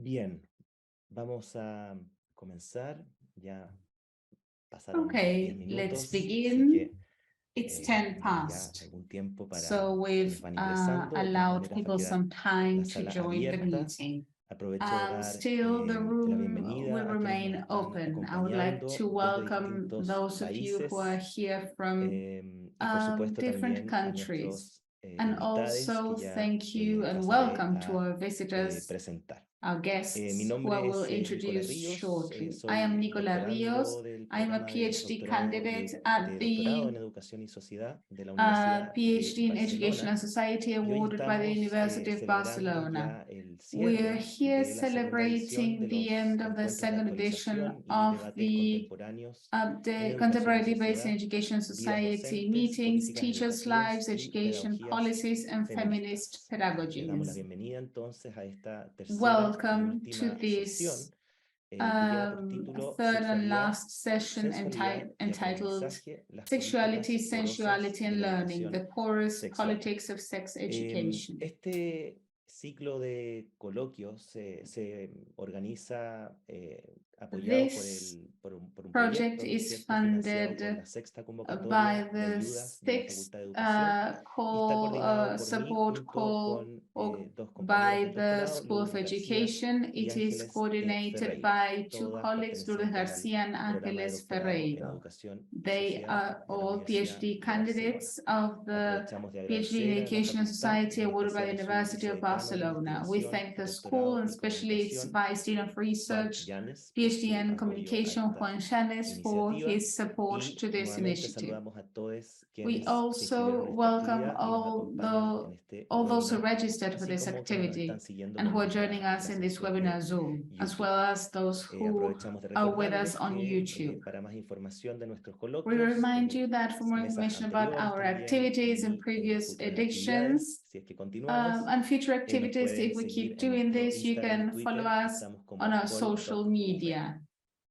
Bien, vamos a comenzar. Ya pasaron 10 Okay, minutos, let's así begin. que It's 10 ya past. algún tiempo para So que we've van ingresando. De todas allowed maneras, va a people quedar some time la to sala join the abierta. meeting. Aprovecho de dar Still, the la room bienvenida will a quienes nos remain están open. I would like acompañando to desde welcome distintos those of you who are países here from y por supuesto different también a countries. nuestros And invitados also que ya thank you and pasaré welcome to a our visitors, presentar. our Mi guests, who nombre I will es Nicola introduce Rios, shortly. soy I am Nicola doctorando Rios. del I am a programa de PhD doctorado, candidate de at doctorado en the Educación y Sociedad de la Universidad PhD de in Education Barcelona. and Society Y hoy awarded by the estamos University of celebrando Barcelona. ya el We are cierre here de la segunda edición celebrating de the los end of the encuentros de second edition actualización y of debates the contemporáneos en Contemporary educación y Debates in sociedad, Education and vidas Society docentes, meetings, políticas teachers' educativas lives, y education pedagogías policies, and feminist feministas. Le damos la pedagogies. bienvenida entonces a esta tercera y Welcome to última this sesión que lleva por título third and Sexualidad, last session sensualidad y entitled aprendizaje, las Sexuality, políticas porosas Sensuality, de and la Learning, the educación porous sexual. politics of sex education. Este ciclo de coloquios se organiza apoyado por un Project proyecto, ¿no es is cierto?, financiado por funded la sexta by convocatoria de the ayudas de la sixth Facultad de Educación y está coordinado por mí support junto call con dos compañeros by del the doctorado, School of Lourdes García Education. y It is Ángeles coordinated Ferreira, by two todas colleagues, Lourdes pertenecientes al Garcia and programa de Ángeles doctorado en Ferreira. Educación y They Sociedad are de la all Universidad PhD de Barcelona. candidates of the Aprovechamos de PhD in agradecer a la Education and facultad, Society en awarded by the especial a su University of vicedecano de Barcelona. We investigación, thank the school doctorado and y especially its comunicación, Vice Dean of Juan Research, Llanes, por PhD su in apoyo a Communication, esta Juan Llanes, for iniciativa his support y to this nuevamente initiative. saludamos a todos We quienes se inscribieron also en esta welcome actividad y nos acompañan en este all those who webinar, registered for así this como quienes nos están activity siguiendo and por who are joining nuestra us in this transmisión de webinar Zoom, as YouTube. well as those who Aprovechamos de are with recordarles us on que YouTube. para más información de nuestros We coloquios, remind you that for more mesas information about anteriores our también activities and y previous futuras editions actividades, si es que continuamos, and future nos activities, pueden if we seguir keep en doing nuestro this, you Instagram y can follow Twitter, us estamos como on our social col.v. media.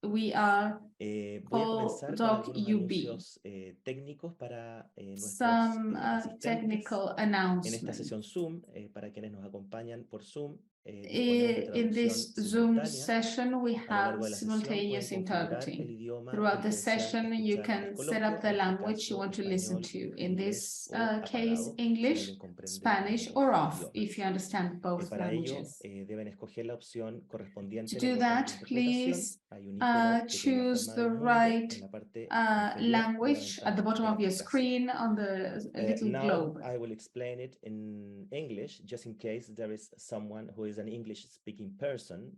We are Voy a comenzar con algunos call.ub. anuncios técnicos para nuestros Some asistentes technical en esta announcements. sesión Zoom. Para quienes nos acompañan por Zoom, disponemos de In traducción this Zoom simultánea. session, we A lo largo have de la sesión pueden simultaneous configurar el interpreting. idioma Throughout del the que desean session, you escuchar can el set coloquio, up the en este language you caso want to listen español, to. In inglés this o case, apagado, si English, alguien comprende Spanish, ambos or off, idiomas. if you understand both Para ello, languages. deben escoger la opción correspondiente To en el do botón that, de interpretación. please Hay un icono que tiene la choose forma the de un mundo right en la parte inferior de la language at the ventana bottom de la of your aplicación. screen on the little Now globe. I will explain it in English, just in case there is someone who is an English-speaking person.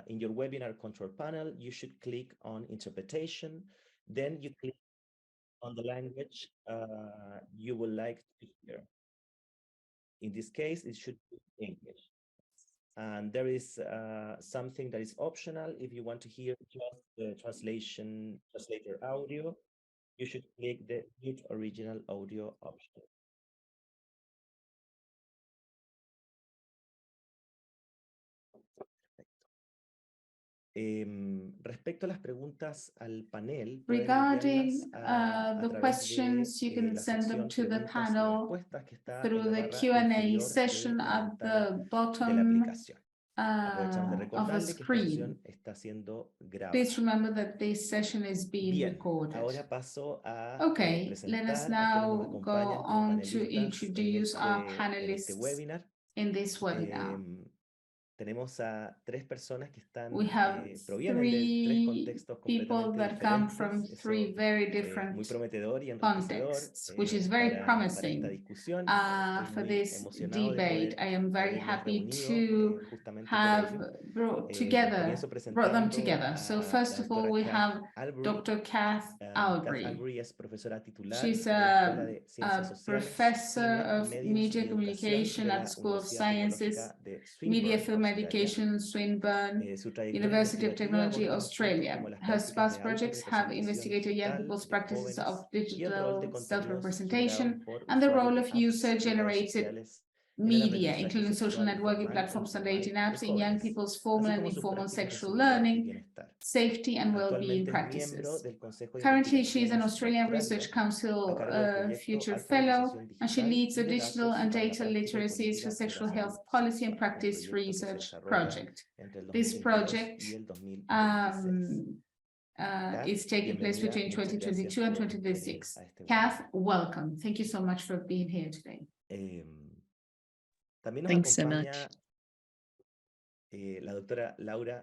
In your webinar control panel, you should click on interpretation, then you click on the language you would like to hear. In this case, it should be English. And there is something that is optional. If you want to hear just the translator audio, you should click the mute original audio option. Respecto a las preguntas al panel, pueden Regarding enviarlas the questions, you can send them to the panel through the Q&A session at the bottom of the screen. Please remember that this session is being recorded. Okay, let us now go on to introduce our panelists in this webinar. Tenemos a tres personas que We have provienen de tres contextos people that come diferentes. from three very different muy prometedor y contexts, which is very promising for this debate. I am very happy to have brought them together. So first of all, we have Dr. Kath Albury. She's a professor of media communication at the School of Sciences, Media Film Education, Swinburne, University of Technology, Australia. Her past projects have investigated young people's practices of digital self-representation and the role of user-generated media, including social networking platforms and dating apps, in young people's formal and informal sexual learning, safety and well-being practices. Currently, she is an Australian Research Council Future Fellow, and she leads the Digital and Data Literacies for Sexual Health Policy and Practice Research project. This project is taking place between 2022 and 2026. Kath, welcome. Thank you so much for being here today. Thanks so much.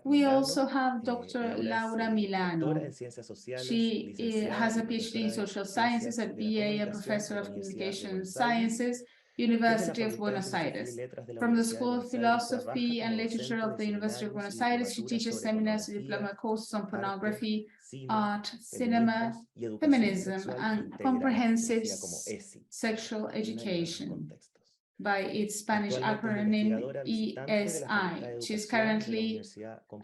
We also have Dr. Laura Milano. She has a PhD in social sciences at BA and professor of communication sciences, University of Buenos Aires. From the School of Philosophy and Literature of the University of Buenos Aires, she teaches seminars and diploma courses on pornography, art, cinema, feminism, and comprehensive sexual education by its Spanish acronym ESI. She's currently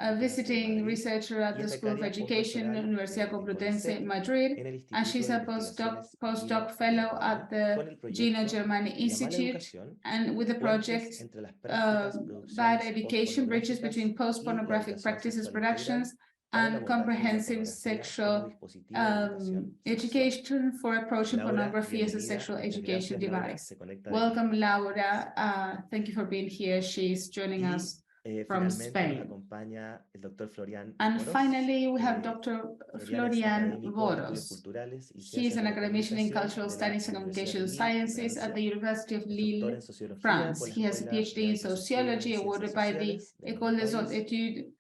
a visiting researcher at the School of Education, Universidad Complutense, Madrid, and she's a postdoc fellow at the Gino Germani Institute, and with the project Bad Education, Bridges Between Post-Pornographic Practices Productions and Comprehensive Sexual Education for Approaching Pornography as a Sexual Education Device. Welcome, Laura. Thank you for being here. She's joining us from Spain. And finally, we have Dr. Florian Vörös. He is an academician in cultural studies and communication sciences at the University of Lille, France. He has a PhD in sociology awarded by the École des Hautes Études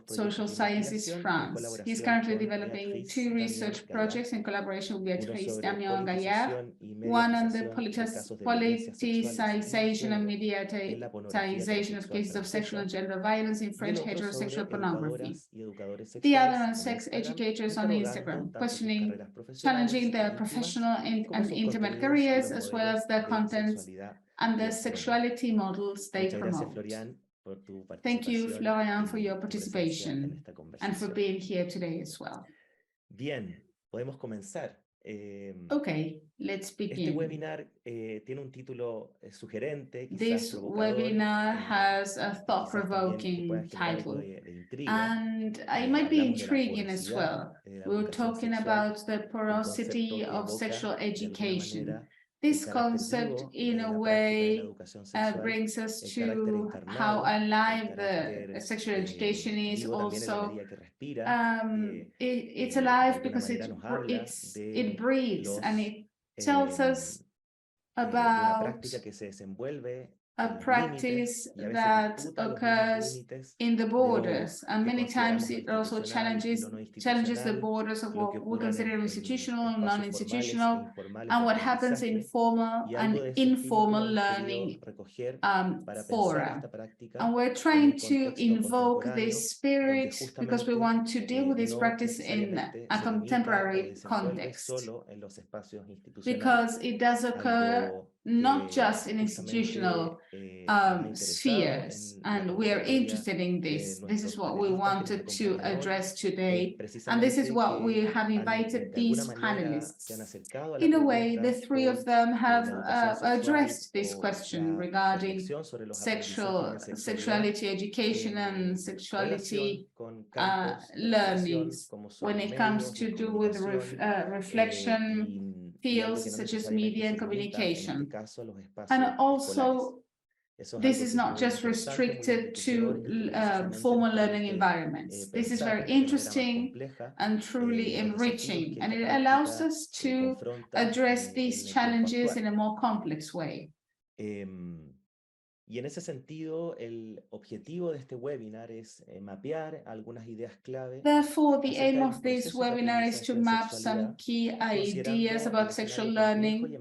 Social Sciences France. He's currently developing 2 research projects in collaboration with Beatrice Damian Gaillard, one on the politicization and mediatization of cases of sexual and gender violence in French heterosexual pornography. The other on sex educators on Instagram, challenging their professional and intimate careers, as well as the contents and the sexuality models they promote. Thank you, Florian, for your participation and for being here today as well. Bien, podemos comenzar. Okay, let's begin. Este webinar tiene un título sugerente. This webinar has a thought-provoking title, and it might be intriguing as well. We're talking about the porosity of sexual education. This concept, in a way, brings us to how alive the sexual education is. Also, it's alive because it breathes, and it tells us about a practice that occurs in the borders, and many times it also challenges the borders of what we consider institutional and non-institutional, and what happens in formal and informal learning fora. And we're trying to invoke this spirit because we want to deal with this practice in a contemporary context, because it does occur not just in institutional spheres, and we are interested in this. This is what we wanted to address today, and this is what we have invited these panelists. In a way, the 3 of them have addressed this question regarding sexuality education and sexuality learnings when it comes to do with reflection fields such as media and communication. And also, this is not just restricted to formal learning environments. This is very interesting and truly enriching, and it allows us to address these challenges in a more complex way. Y en ese sentido, el objetivo de este webinar es mapear algunas ideas clave. Therefore, the aim of this webinar is to map some key ideas about sexual learning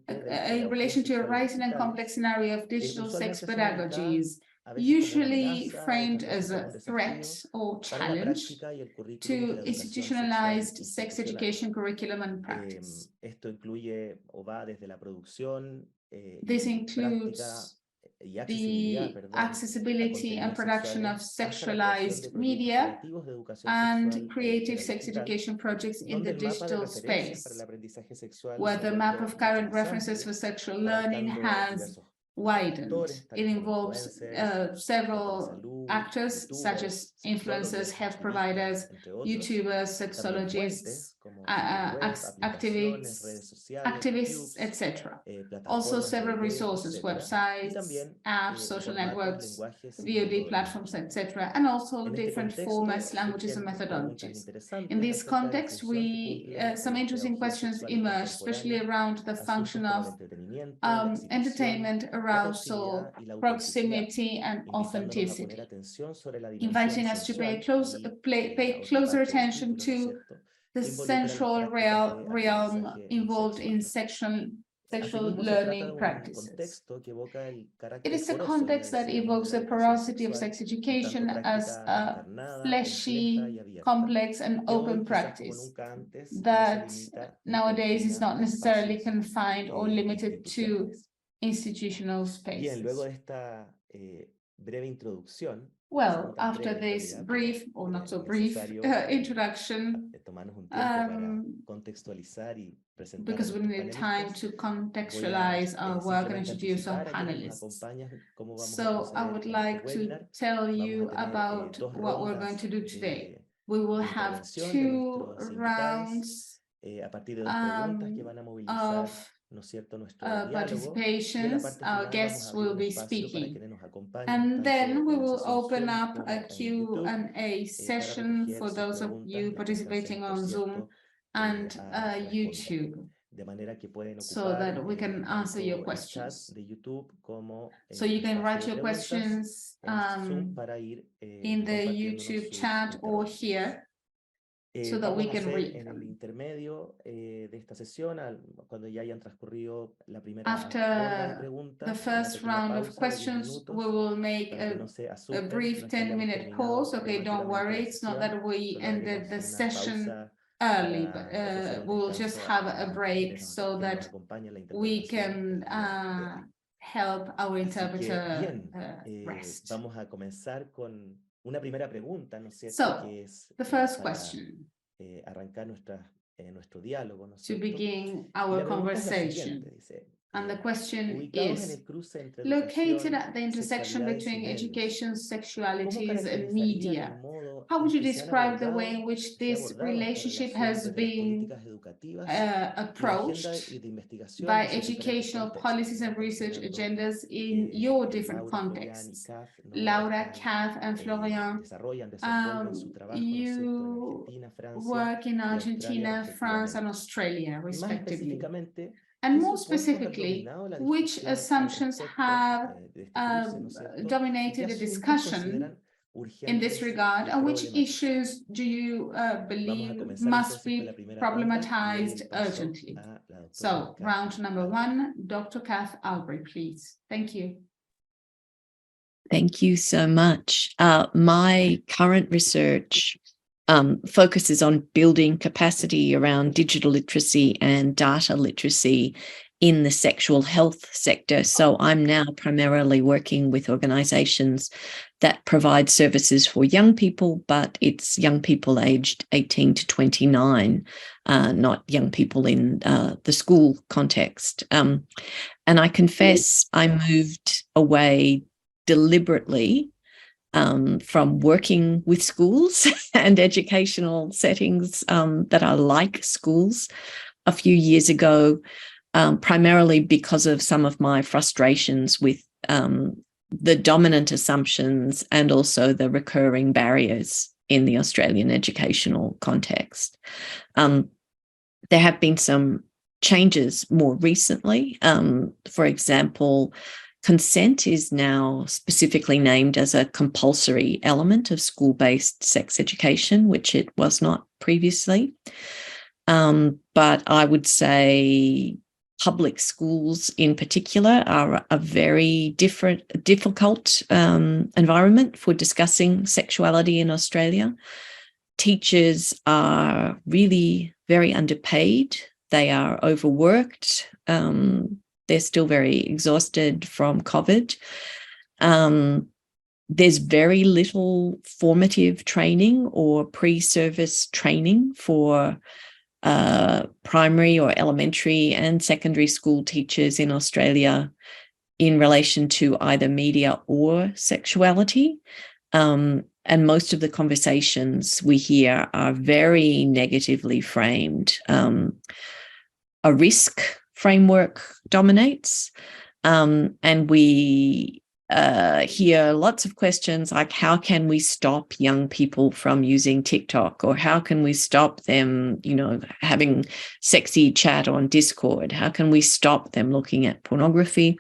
in relation to a rising and complex scenario of digital sex pedagogies, usually framed as a threat or challenge to institutionalized sex education curriculum and practice. Esto incluye o va desde la producción. This includes the accessibility and production of sexualized media and creative sex education projects in the digital space, where the map of current references for sexual learning has widened. It involves several actors such as influencers, health providers, YouTubers, sexologists, activists, etc. Also several resources, websites, apps, social networks, VOD platforms, etc., and also different formats, languages, and methodologies. In this context, some interesting questions emerge, especially around the function of entertainment, arousal, proximity, and authenticity, inviting us to pay closer attention to the central realm involved in sexual learning practices. It is the context that evokes the porosity of sex education as a fleshy, complex, and open practice that nowadays is not necessarily confined or limited to institutional spaces. Well, after this brief, or not so brief, introduction, because we need time to contextualize our work and introduce our panelists. So I would like to tell you about what we're going to do today. We will have 2 rounds of participations. Our guests will be speaking. And then we will open up a Q&A session for those of you participating on Zoom and YouTube, so that we can answer your questions. So you can write your questions in the YouTube chat or here, so that we can read them. After the first round of questions, we will make a brief 10-minute pause. Okay, don't worry, it's not that we ended the session early, but we will just have a break so that we can help our interpreter rest. So, the first question, to begin our conversation, and the question is, located at the intersection between education, sexualities, and media, how would you describe the way in which this relationship has been approached by educational policies and research agendas in your different contexts? Laura, Kath, and Florian, you work in Argentina, France, and Australia, respectively. And more specifically, which assumptions have dominated the discussion in this regard, and which issues do you believe must be problematized urgently? So, round number 1, Dr. Kath Albury, please. Thank you. Thank you so much. My current research focuses on building capacity around digital literacy and data literacy in the sexual health sector. So I'm now primarily working with organizations that provide services for young people, but it's young people aged 18 to 29, not young people in the school context. And I confess I moved away deliberately from working with schools and educational settings that are like schools a few years ago, primarily because of some of my frustrations with the dominant assumptions and also the recurring barriers in the Australian educational context. There have been some changes more recently. For example, consent is now specifically named as a compulsory element of school-based sex education, which it was not previously. But I would say public schools in particular are a very difficult environment for discussing sexuality in Australia. Teachers are really very underpaid. They are overworked. They're still very exhausted from COVID. There's very little formative training or pre-service training for primary or elementary and secondary school teachers in Australia in relation to either media or sexuality. And most of the conversations we hear are very negatively framed. A risk framework dominates, and we hear lots of questions like, how can we stop young people from using TikTok? Or how can we stop them, having sexy chat on Discord? How can we stop them looking at pornography?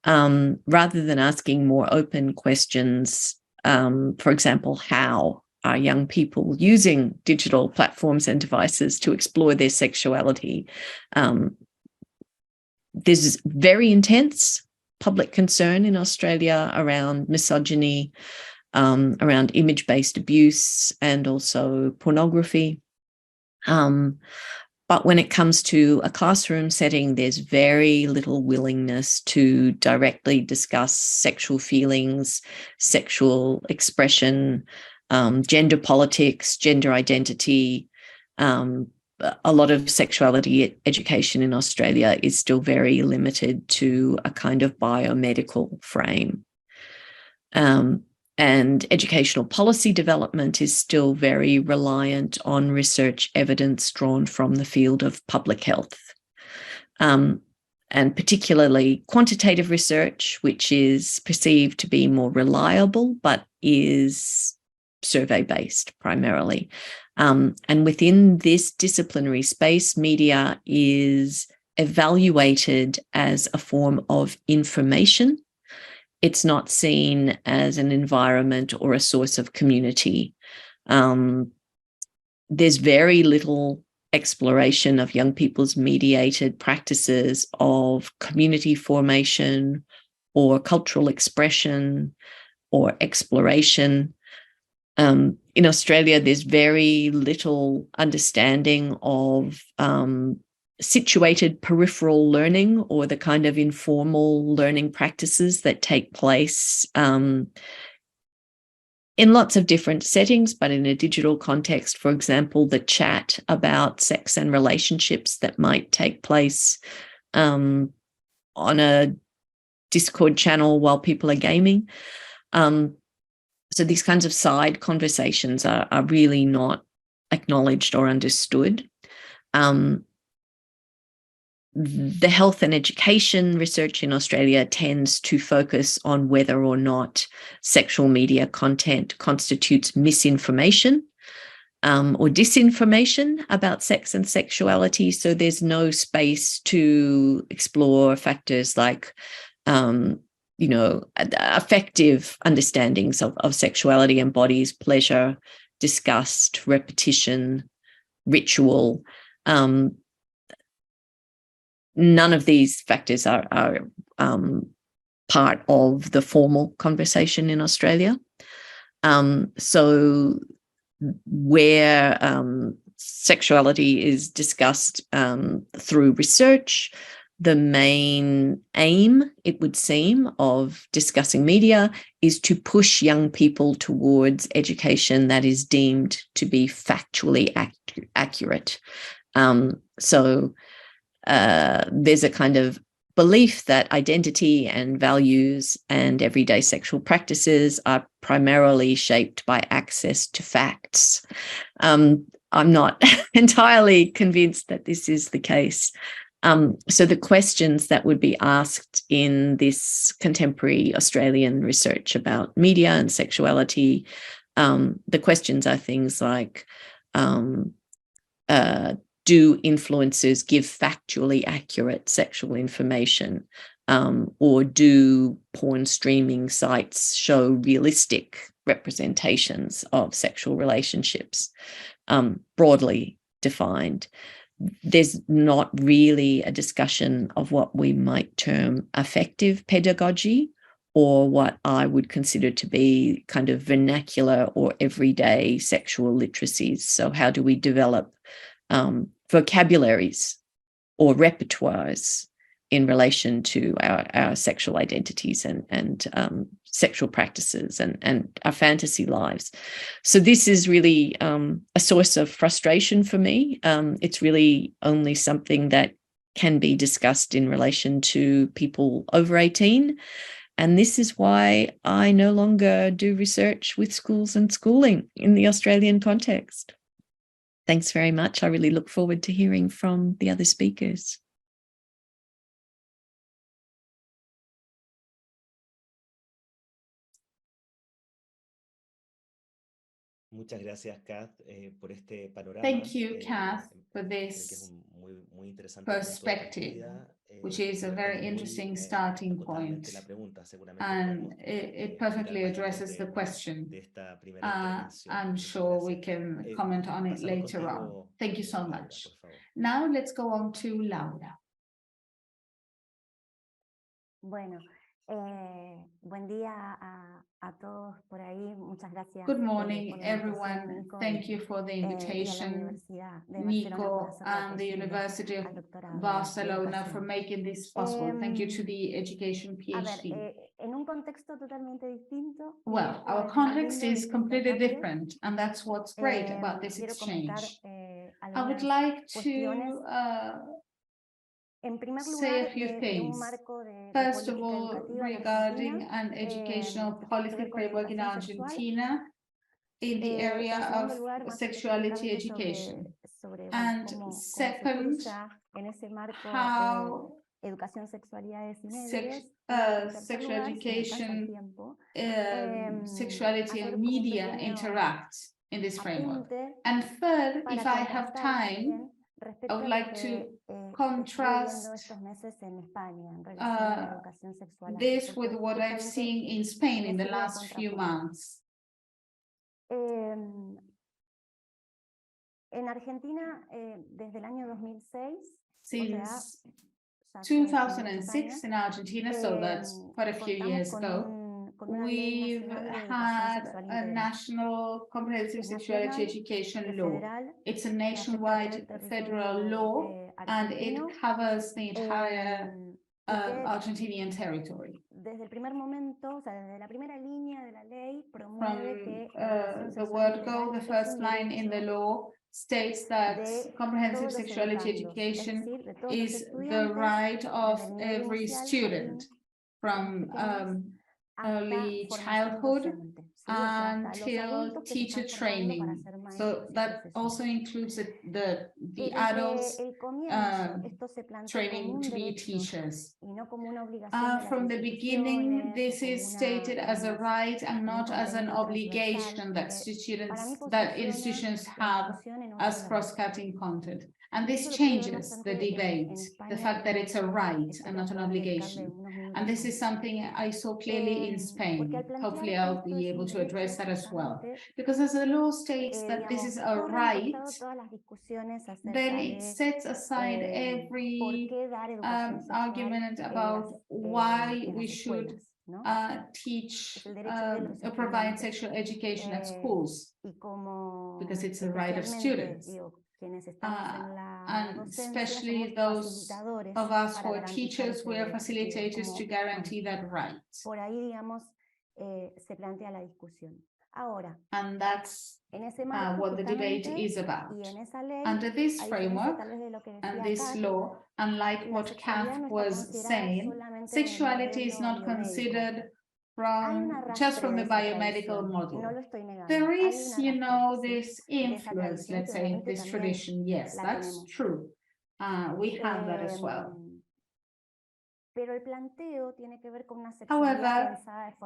Rather than asking more open questions, for example, how are young people using digital platforms and devices to explore their sexuality? There's very intense public concern in Australia around misogyny, around image-based abuse, and also pornography. But when it comes to a classroom setting, there's very little willingness to directly discuss sexual feelings, sexual expression, gender politics, gender identity. A lot of sexuality education in Australia is still very limited to a kind of biomedical frame. And educational policy development is still very reliant on research evidence drawn from the field of public health. And particularly quantitative research, which is perceived to be more reliable, but is survey-based primarily. And within this disciplinary space, media is evaluated as a form of information. It's not seen as an environment or a source of community. There's very little exploration of young people's mediated practices of community formation or cultural expression or exploration. In Australia, there's very little understanding of situated peripheral learning or the kind of informal learning practices that take place in lots of different settings, but in a digital context. For example, the chat about sex and relationships that might take place on a Discord channel while people are gaming. So these kinds of side conversations are really not acknowledged or understood. The health and education research in Australia tends to focus on whether or not sexual media content constitutes misinformation or disinformation about sex and sexuality. So there's no space to explore factors like effective understandings of sexuality embodies pleasure, disgust, repetition, ritual. None of these factors are part of the formal conversation in Australia. So where sexuality is discussed through research, the main aim, it would seem, of discussing media is to push young people towards education that is deemed to be factually accurate. So there's a kind of belief that identity and values and everyday sexual practices are primarily shaped by access to facts. I'm not entirely convinced that this is the case. So the questions that would be asked in this contemporary Australian research about media and sexuality, the questions are things like, do influencers give factually accurate sexual information? Or do porn streaming sites show realistic representations of sexual relationships, broadly defined? There's not really a discussion of what we might term affective pedagogy, or what I would consider to be kind of vernacular or everyday sexual literacies. So how do we develop vocabularies or repertoires in relation to our sexual identities and sexual practices and our fantasy lives. So this is really a source of frustration for me. It's really only something that can be discussed in relation to people over 18. And this is why I no longer do research with schools and schooling in the Australian context. Thanks very much. I really look forward to hearing from the other speakers. Muchas gracias, Kath, por este panorama. Thank you, Kath, for this perspective, which is a very interesting starting point. And it perfectly addresses the question. I'm sure we can comment on it later on. Thank you so much. Now let's go on to Laura. Bueno, buen día a todos por ahí. Muchas gracias. Good morning, everyone. Thank you for the invitation, Nico, and the University of Barcelona for making this possible. Thank you to the Education PhD. En un contexto totalmente distinto. Well, our context is completely different, and that's what's great about this exchange. I would like to say a few things. First of all, regarding an educational policy framework in Argentina in the area of sexuality education. And second, how sexual education, sexuality and media interact in this framework. And third, if I have time, I would like to contrast this with what I've seen in Spain in the last few months. En Argentina, desde el año 2006, since 2006 in Argentina, so that's quite a few years ago, we've had a national comprehensive sexuality education law. It's a nationwide federal law, and it covers the entire Argentinian territory. Desde el primer momento, o sea, desde la primera línea de la ley, promueve que the word go, the first line in the law states that comprehensive sexuality education is the right of every student from early childhood until teacher training. So that also includes the adults training to be teachers. From the beginning, this is stated as a right and not as an obligation that institutions have as cross-cutting content. And this changes the debate, the fact that it's a right and not an obligation. And this is something I saw clearly in Spain. Hopefully I'll be able to address that as well. Because as the law states that this is a right, then it sets aside every argument about why we should teach or provide sexual education at schools, because it's a right of students. And especially those of us who are teachers, we are facilitators to guarantee that right. And that's what the debate is about. Under this framework and this law, unlike what Kath was saying, sexuality is not considered just from the biomedical model. There is, this influence, let's say, in this tradition. Yes, that's true. We have that as well. However,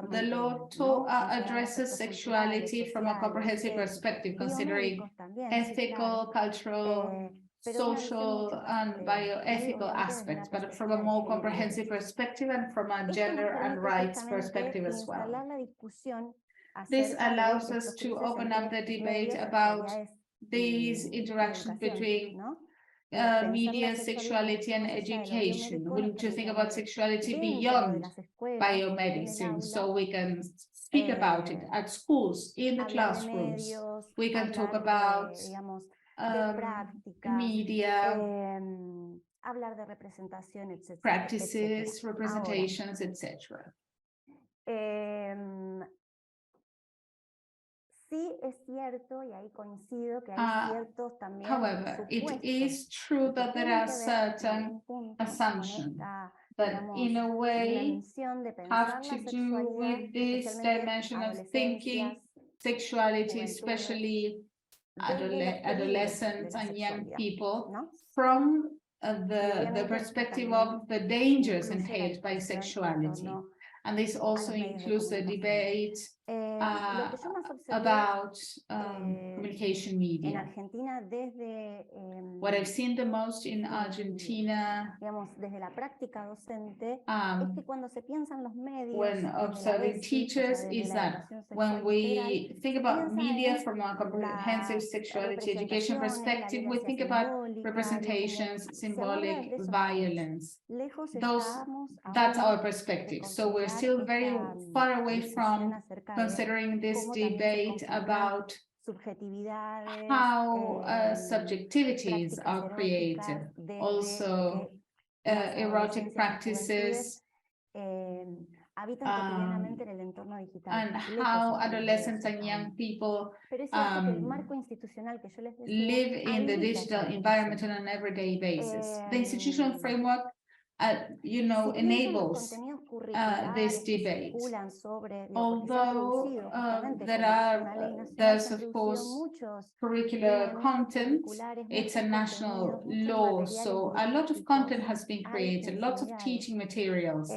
the law addresses sexuality from a comprehensive perspective, considering ethical, cultural, social, and bioethical aspects, but from a more comprehensive perspective and from a gender and rights perspective as well. This allows us to open up the debate about these interactions between media, sexuality, and education. We need to think about sexuality beyond biomedicine, so we can speak about it at schools, in the classrooms. We can talk about media, hablar de representación, etcétera. practices, representations, etc. Sí es cierto, y ahí coincido, que hay ciertos también However, it supuestos is true that there are certain assumptions that in a way have to do with this dimension of thinking sexuality, especially adolescents and young people, from the perspective of the dangers entailed by sexuality. And this also includes the debate about communication media. What I've seen the most in Argentina, desde la práctica docente, es que cuando se piensan los medios, when observing teachers, is that when we think about media from a comprehensive sexuality education perspective, we think about representations, symbolic violence. That's our perspective. So we're still very far away from considering this debate about how subjectivities are created, also erotic practices, and how adolescents and young people live in the digital environment on an everyday basis. The institutional framework enables this debate. Although there's of course curricular content, it's a national law, so a lot of content has been created, lots of teaching materials.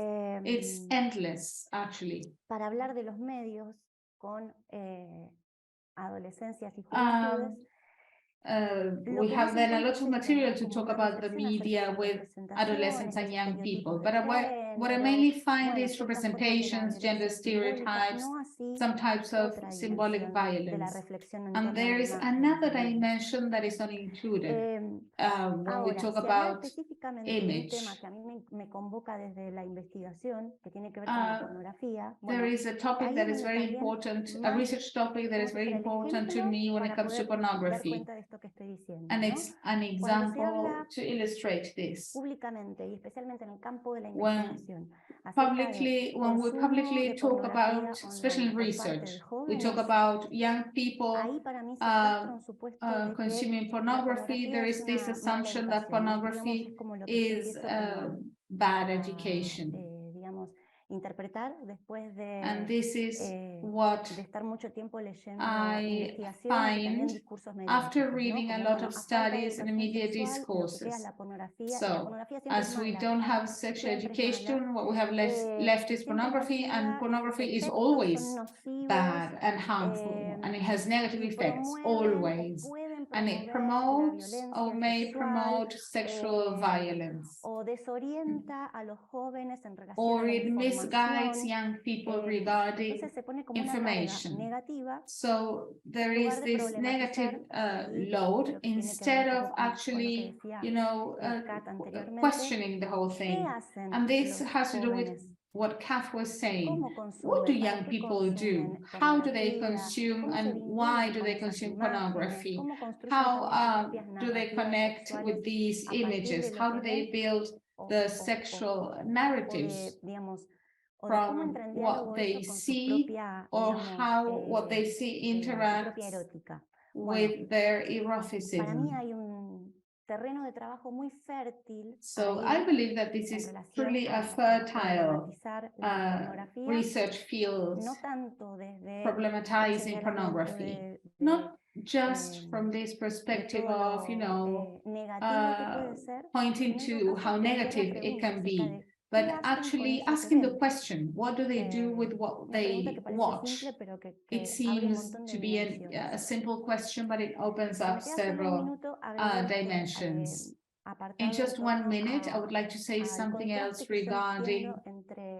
It's endless, actually. Para hablar de los medios con adolescencias y juventudes, we have then a lot of material to talk about the media with adolescents and young people. But what I mainly find is representations, gender stereotypes, some types of symbolic violence. And there is another dimension that is not included when we talk about image. There is a topic that is very important, a research topic that is very important to me when it comes to pornography. And it's an example to illustrate this. When we publicly talk about, especially in research, we talk about young people consuming pornography. There is this assumption that pornography is bad education. And this is what I find after reading a lot of studies and media discourses. So, as we don't have sexual education, what we have left is pornography, and pornography is always bad and harmful, and it has negative effects, always. And it promotes or may promote sexual violence. Or it misguides young people regarding information. So there is this negative load instead of actually, questioning the whole thing. And this has to do with what Kath was saying. What do young people do? How do they consume, and why do they consume pornography? How do they connect with these images? How do they build the sexual narratives from what they see, or how what they see interacts with their eroticism? So I believe that this is truly a fertile research field, problematizing pornography, not just from this perspective of, pointing to how negative it can be, but actually asking the question, what do they do with what they watch? It seems to be a simple question, but it opens up several dimensions. In just 1 minute, I would like to say something else regarding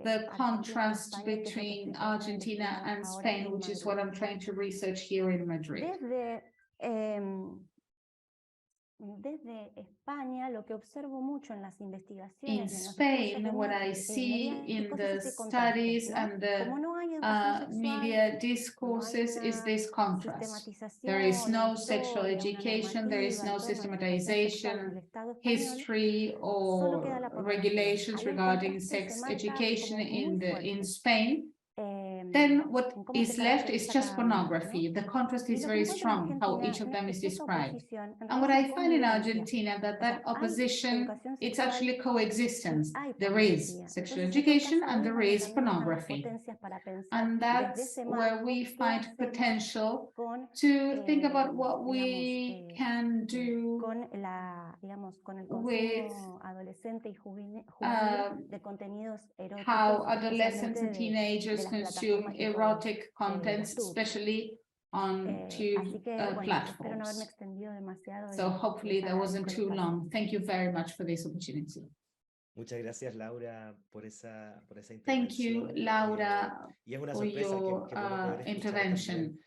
the contrast between Argentina and Spain, which is what I'm trying to research here in Madrid. desde España, lo que observo mucho en las In investigaciones, Spain, what I see in the studies and the media discourses is this contrast. There is no sexual education, there is no systematization, history or regulations regarding sex education in Spain. Then what is left is just pornography. The contrast is very strong, how each of them is described. And what I find in Argentina, that opposition, it's actually coexistence. There is sexual education and there is pornography. And that's where we find potential to think about what we can do with how adolescents and teenagers consume erotic contents, especially on tube platforms. So hopefully that wasn't too long. Thank you very much for this opportunity. Muchas gracias, Laura, por esa Thank you, intervención. Laura, Y es una for sorpresa your que bueno poder escuchar intervention. también,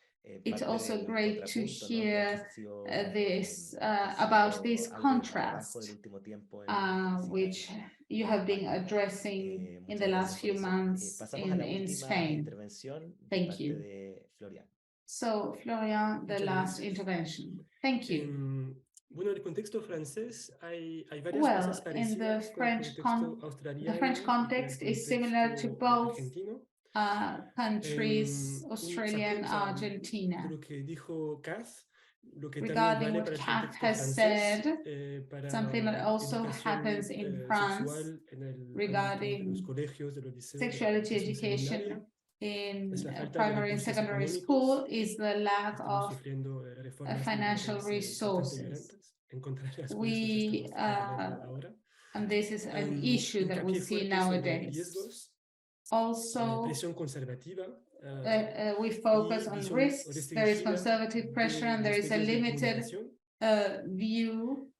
It's parte also del great to contrapunto, ¿no? que ha hear sido, this que ha about sido this algo del contrast, trabajo del último tiempo en which you have been addressing in the last few months Pasamos a la in última Spain. intervención de Thank parte you. de Florian. So, Florian, the Muchas last gracias. intervention. Thank you. Bueno, en el contexto francés hay varias Well, cosas in the parecidas con el contexto australiano the French y context con el is similar to contexto both argentino. countries, Australia and De Argentina. lo que dijo Kath, lo que también Regarding vale what para el Kath contexto has francés, said, para something that also educación happens in France sexual en el ámbito de regarding los colegios, de los liceos, sexuality de la educación education secundaria, in es la falta de primary and recursos secondary económicos. school is the lack Estamos of sufriendo reformas financial bastante resources. violentas en contra de las cuales nos estamos rebelando ahora. And this is an issue that we Hincapié see fuerte sobre nowadays. riesgos, Also, presión conservativa, we focus y on visión risks. There is restringida conservative pressure and de there los is a medios de limited comunicación. view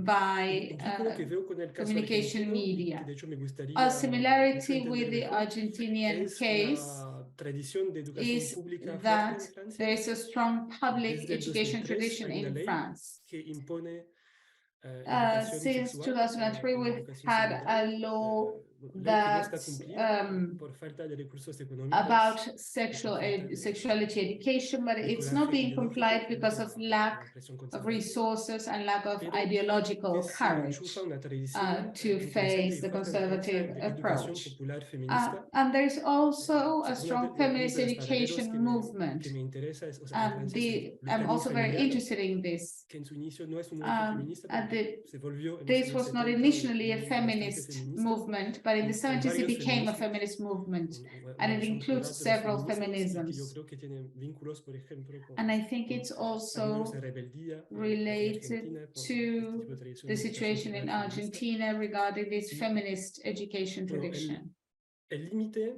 by Un vínculo que veo con el caso communication argentino, y media. que de hecho me gustaría A mucho similarity entender with the mejor, Argentinian es case la tradición de educación is pública fuerte that en Francia. there is a strong public Desde el education 2003 tradition hay una in ley France. que impone educación Since sexual 2003, en we've educación had a secundaria, law ley que no that está cumplida por falta de recursos económicos, about falta de sexuality education, but it's not coraje being ideológico complied because frente of a la lack presión of conservadora. resources and lack of Pero que ideological se courage enchufa una tradición to interesante face y the fuerte en Francia conservative de educación approach. popular feminista. And there's also a Uno strong de feminist los paralelos education movement. que me interesa es, o sea, en Francia el I'm término also very feminado, interested in this. que en su inicio no es un movimiento feminista, pero se volvió en los This años was not 70 initially a un movimiento bastante feminist feminista, movement, but in the con 70s it varios became a feminismos, feminist movement, una and it visión includes plural de los several feminismos, y que yo feminisms. creo que tiene vínculos, por ejemplo, And I think con it's fenómenos also de rebeldía en related Argentina, con este to tipo de tradición the de educación situation in popular feminista. Argentina regarding this Y, feminist education bueno, tradition. el límite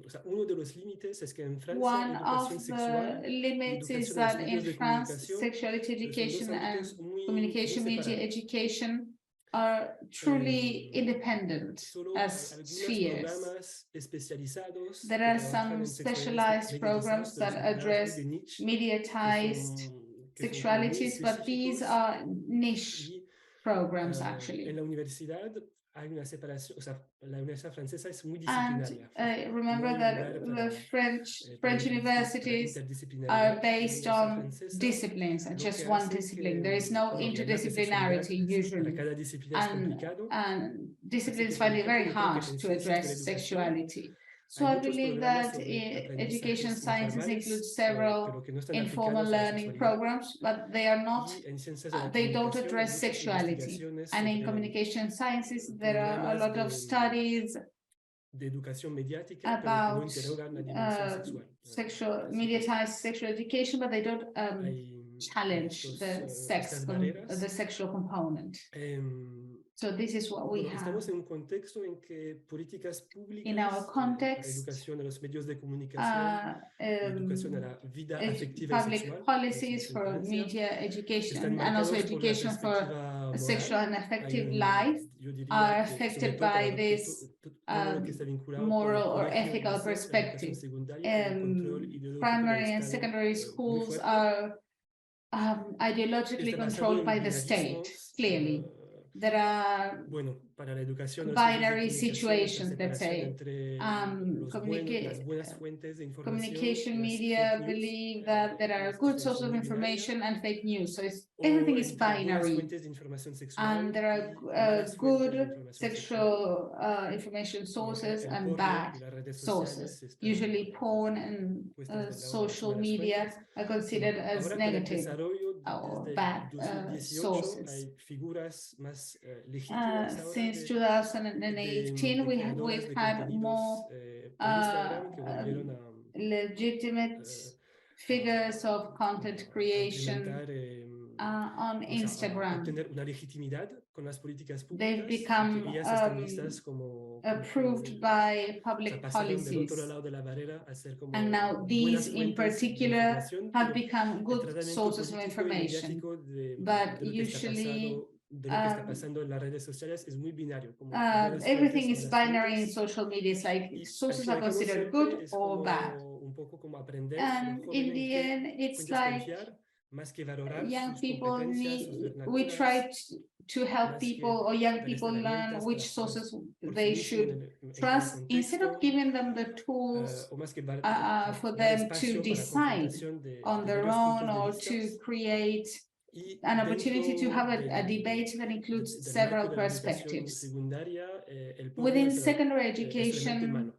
o sea, uno de los límites es que en Francia One educación of sexual the y limits is educación en los that in medios de France, comunicación sexuality son dos education and ámbitos muy communication media separados. education are truly independent Solo hay as algunos spheres. programas especializados There que are trabajan some en specialized sexualidades programs mediatizadas, pero that son programas muy address de niche, mediatized que son como muy sexualities, but these específicos, are niche y programs en actually. la universidad hay una separación, o sea, la universidad francesa es muy And disciplinaria. remember No hay that lugar the para, French para universities are interdisciplinaridad en la based universidad on francesa, disciplines and lo just que one hace discipline. que, There is no bueno, y hablar de sexualidad interdisciplinarity para usually, cada disciplina es complicado. and Así disciplines que, por find it very ejemplo, yo creo hard que en to ciencias de la address educación sexuality. So hay I muchos believe programas that sobre education aprendizajes sciences include informales, several pero que no están informal aplicados a la learning sexualidad. programs, but they are not, Y en ciencias de la they don't comunicación hay address muchas sexuality. investigaciones And in sobre communication sciences, there are a programas lot of studies de educación mediática, pero que no about interrogan la dimensión sexual. sexual, Así que mediatized sexual education, but they don't hay challenge the estas barreras. the sexual component. So this is what we Bueno, have. estamos en un contexto en que políticas públicas In our para context, educación a los medios de comunicación, educación a la vida afectiva y public sexual, policies en for Francia, media education están and also marcados por la education for perspectiva a sexual and moral. affective Hay life yo diría are que, sobre affected todo para by this todo lo que está vinculado con moral el or colegio, ethical liceo, la educación perspective. secundaria, hay un control ideológico del Primary and Estado secondary muy schools fuerte. are ideologically controlled by the state, clearly. There are binary situations, let's say. Communication media believe that there are good sources of information and fake news. So everything is binary. And there are good sexual information sources and bad sources. Usually porn and social media are considered as negative or bad sources. Since 2018, we've had more legitimate figures of content creation on Instagram. They've become approved by public policies. And now these in particular have become good sources of information. But usually everything is binary in social media. It's like sources are considered good or bad. And in the end, it's like young people we try to help people or young people learn which sources they should trust instead of giving them the tools for them to decide on their own or to create an opportunity to have a debate that includes several perspectives. Within secondary education,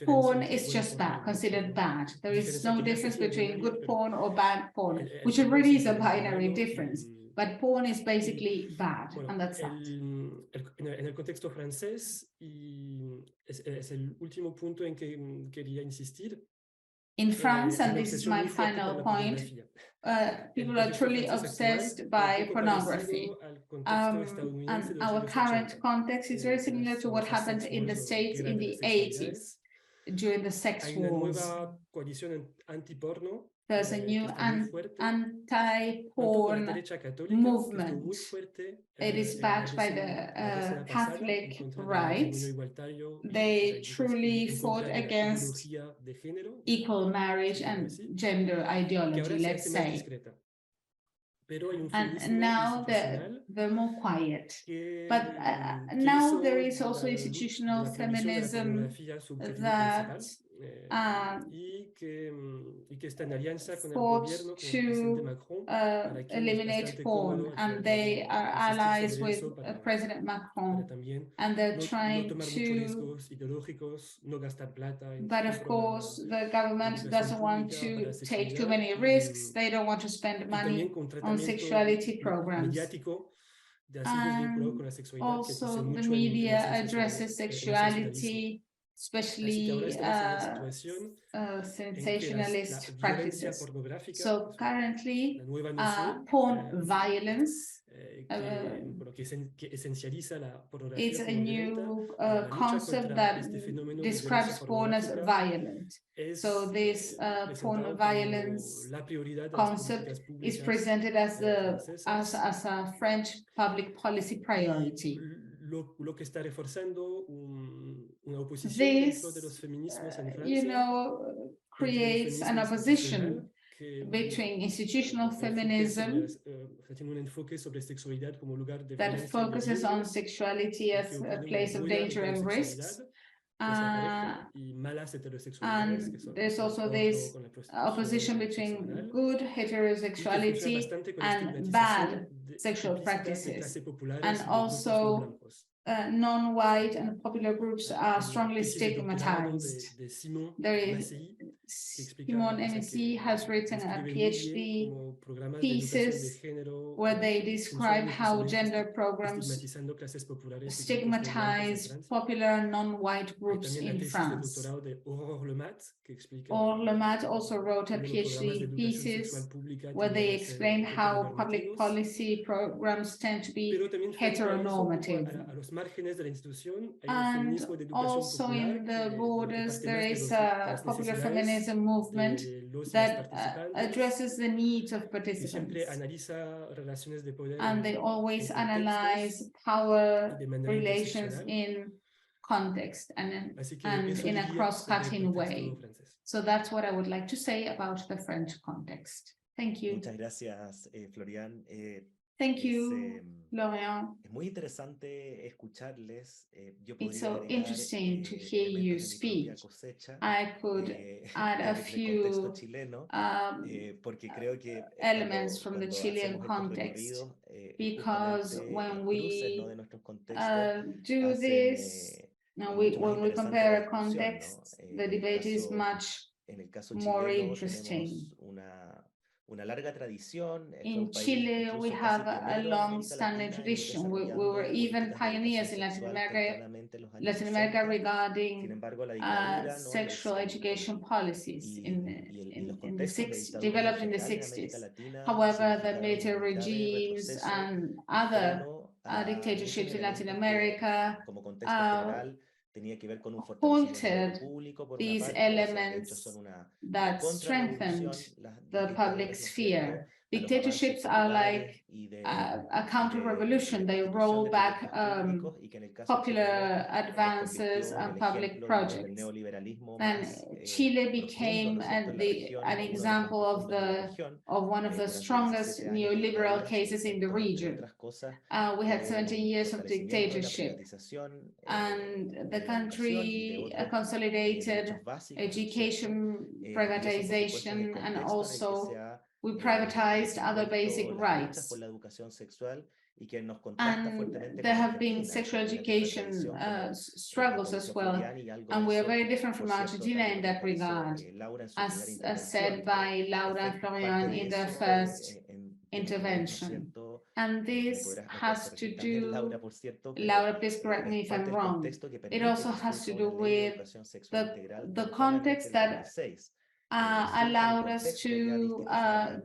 porn is just bad, considered bad. There is no difference between good porn or bad porn, which really is a binary difference. But porn is basically bad, and that's that. En el contexto francés, y es el último punto en que quería insistir. In France, and this is my final point, people are truly obsessed by pornography. And our current context is very similar to what happened in the States in the 80s during the sex wars. There's a new anti-porn movement. It is backed by the Catholic right. They truly fought against equal marriage and gender ideology, let's say. And now they're more quiet. But now there is also institutional feminism that fought to eliminate porn, and they are allies with President Macron, and they're trying to, but of course the government doesn't want to take too many risks. They don't want to spend money on sexuality programs. And also the media addresses sexuality, especially sensationalist practices. So currently, porn violence is a new concept that describes porn as violent. So this porn violence concept is presented as a French public policy priority. This, creates an opposition between institutional feminism that focuses on sexuality as a place of danger and risks. And there's also this opposition between good heterosexuality and bad sexual practices. And also non-white and popular groups are strongly stigmatized. There is Simon MSc has written a PhD thesis where they describe how gender programs stigmatize popular non-white groups in France. Aurore Lemat also wrote a PhD thesis where they explain how public policy programs tend to be heteronormative. And also in the borders, there is a popular feminism movement that addresses the needs of participants. And they always analyze power relations in context and in a cross-cutting way. So that's what I would like to say about the French context. Thank you. Muchas gracias, Florian. Thank you, Florian. Es muy interesante escucharles. Yo It's podría so agregar, interesting to hear you elementos de mi propia speak. cosecha, I could add a del few contexto chileno, porque creo que elements from the cuando Chilean hacemos estos context, recorridos, because justamente when cruces, ¿no?, we de nuestros contextos do hacen this, mucho más when we interesante compare la a discusión, context, ¿no? the debate is much En el caso more chileno interesting. tenemos una larga tradición. In Chile, we have a long-standing tradition. We were even pioneers in Latin America regarding sexual education policies developed in the 60s. However, the military regimes and other dictatorships in Latin America halted these elements that strengthened the public sphere. Dictatorships are like a counter-revolution. They roll back popular advances and public projects. And Chile became an example of one of the strongest neoliberal cases in the region. We had 17 years of dictatorship, and the country consolidated education privatization, and also we privatized other basic rights. And there have been sexual education struggles as well, and we are very different from Argentina in that regard, as said by Laura and Florian in their first intervention. And this has to do, Laura, please correct me if I'm wrong, it also has to do with the context that allowed us to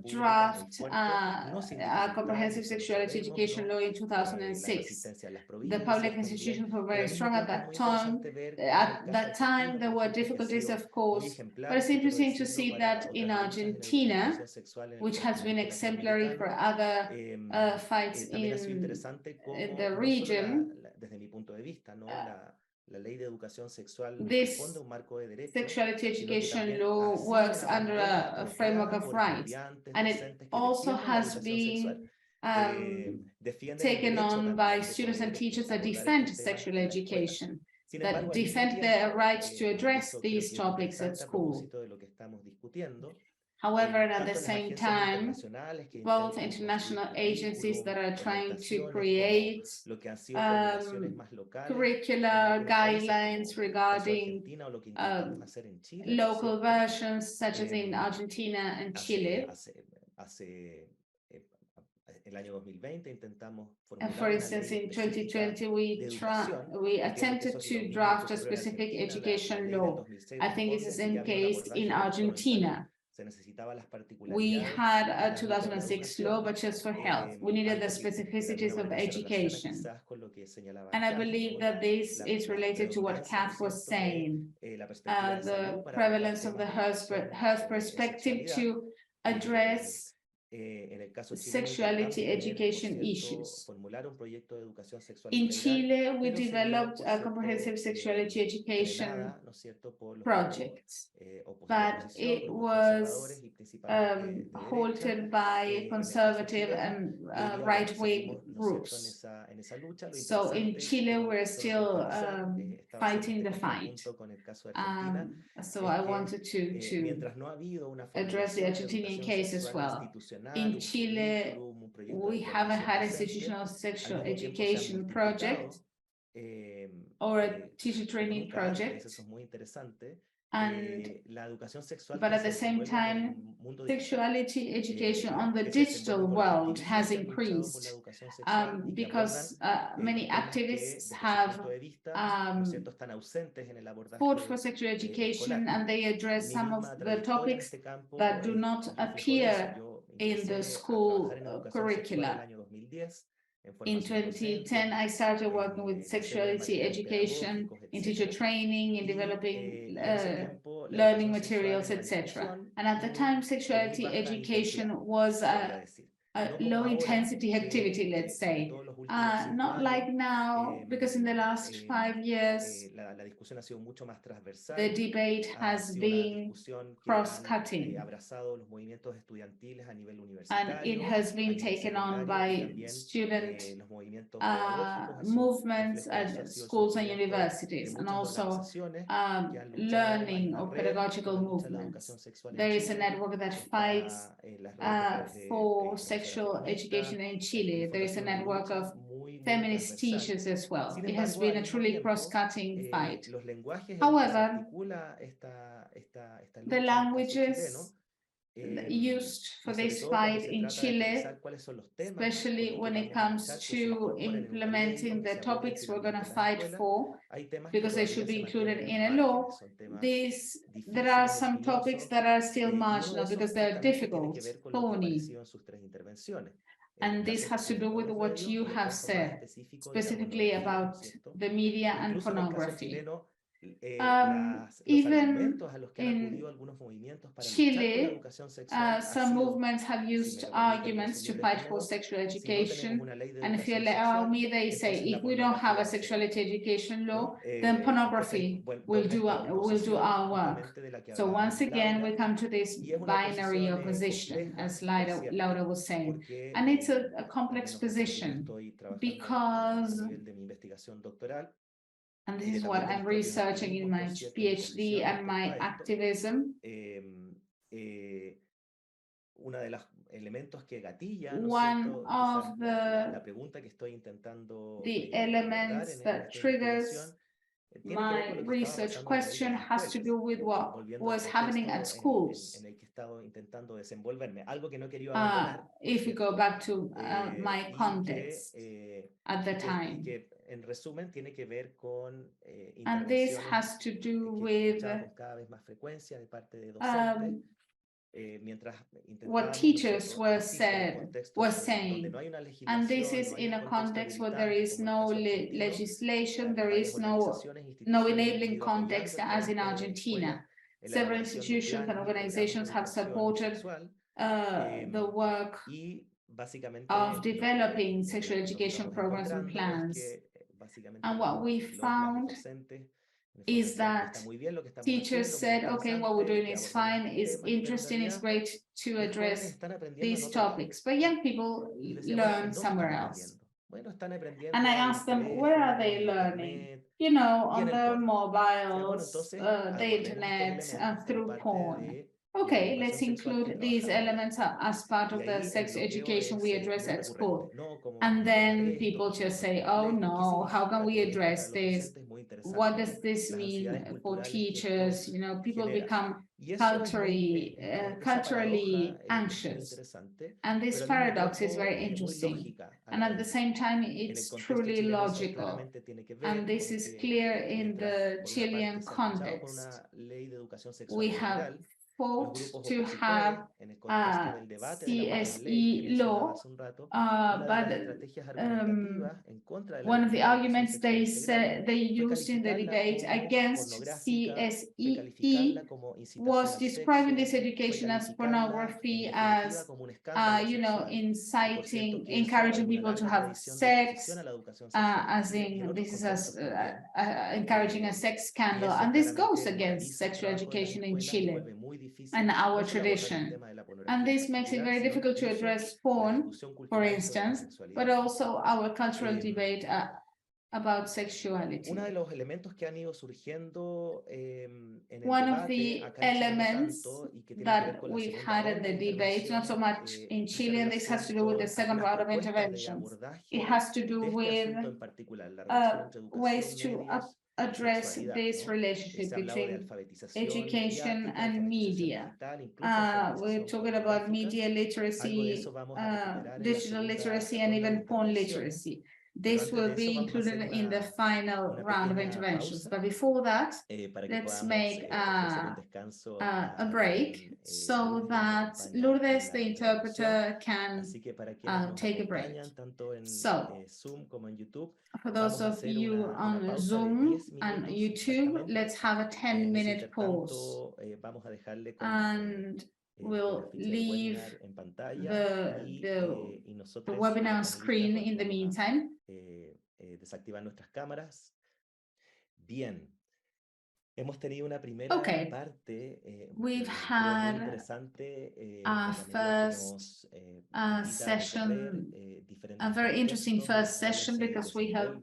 draft a comprehensive sexuality education law in 2006. The public institutions were very strong at that time. At that time, there were difficulties, of course, but it's interesting to see that in Argentina, which has been exemplary for other fights in the region, this sexuality education law works under a framework of rights, and it also has been taken on by students and teachers that defend sexual education, that defend their right to address these topics at school. However, at the same time, both international agencies that are trying to create curricular guidelines regarding local versions, such as in Argentina and Chile. For instance, in 2020, we attempted to draft a specific education law. I think this is in case in Argentina. We had a 2006 law, but just for health. We needed the specificities of education. And I believe that this is related to what Kath was saying, the prevalence of the health perspective to address sexuality education issues. In Chile, we developed a comprehensive sexuality education project, but it was halted by conservative and right-wing groups. So in Chile, we're still fighting the fight. So I wanted to address the Argentinian case as well. In Chile, we haven't had institutional sexual education project or a teacher training project. But at the same time, sexuality education on the digital world has increased because many activists have fought for sexual education, and they address some of the topics that do not appear in the school curricula. In 2010, I started working with sexuality education in teacher training, in developing learning materials, etc. And at the time, sexuality education was a low-intensity activity, let's say. not like now, because in the last 5 years, la discusión ha sido mucho más transversal. the debate has been cross-cutting. Abrazado los movimientos estudiantiles a nivel And it has been taken on by student movements at schools and universities, and also learning or pedagogical movements. There is a network that fights for sexual education in Chile. There is a network of feminist teachers as well. It has been a truly cross-cutting fight. However, the languages used for this fight in Chile, especially when it comes to implementing the topics we're going to fight for, because they should be included in a law, there are some topics that are still marginal because they're difficult, thorny. And this has to do with what you have said, specifically about the media and pornography. Even in Chile, some movements have used arguments to fight for sexual education. And if you allow me, they say, if we don't have a sexuality education law, then pornography will do our work. So once again, we come to this binary opposition, as Laura was saying. And it's a complex position because, and this is what I'm researching in my PhD and my activism. One of the elements that triggers my research question has to do with what was happening at schools. If we go back to my context at the time. And this has to do with what teachers were saying. And this is in a context where there is no legislation, there is no enabling context as in Argentina. Several institutions and organizations have supported the work of developing sexual education programs and plans. And what we found is that teachers said, okay, what we're doing is fine, is interesting, it's great to address these topics, but young people learn somewhere else. And I asked them, where are they learning? You know, on their mobiles, the internet, through porn. Okay, let's include these elements as part of the sex education we address at school. And then people just say, oh no, how can we address this? What does this mean for teachers? You know, people become culturally anxious. And this paradox is very interesting. And at the same time, it's truly logical. And this is clear in the Chilean context. We have fought to have CSE law, but one of the arguments they used in the debate against CSE was describing this education as pornography, as you know, encouraging people to have sex, as in this is as encouraging a sex scandal, and this goes against sexual education in Chile and our tradition. And this makes it very difficult to address porn, for instance, but also our cultural debate about sexuality. One of the elements that we've had in the debate, not so much in Chile, and this has to do with the second round of interventions. It has to do with ways to address this relationship between education and media. We're talking about media literacy, digital literacy, and even porn literacy. This will be included in the final round of interventions. But before that, let's make a break so that Lourdes, the interpreter, can take a break. So, for those of you on Zoom and YouTube, let's have a 10-minute pause. And will leave the webinar screen in the meantime. Desactivar nuestras cámaras. Bien. Hemos tenido una primera parte we've had our first session, a very interesting first session, because we have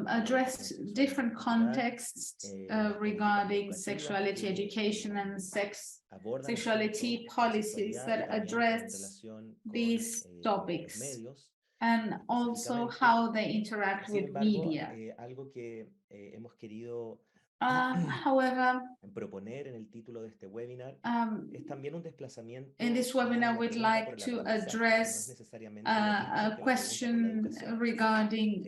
addressed different contexts regarding sexuality education and sexuality policies that address these topics, and also how they interact with media. Hemos querido however, proponer en el título de este webinar es también un desplazamiento. In this webinar, we'd like to address a question regarding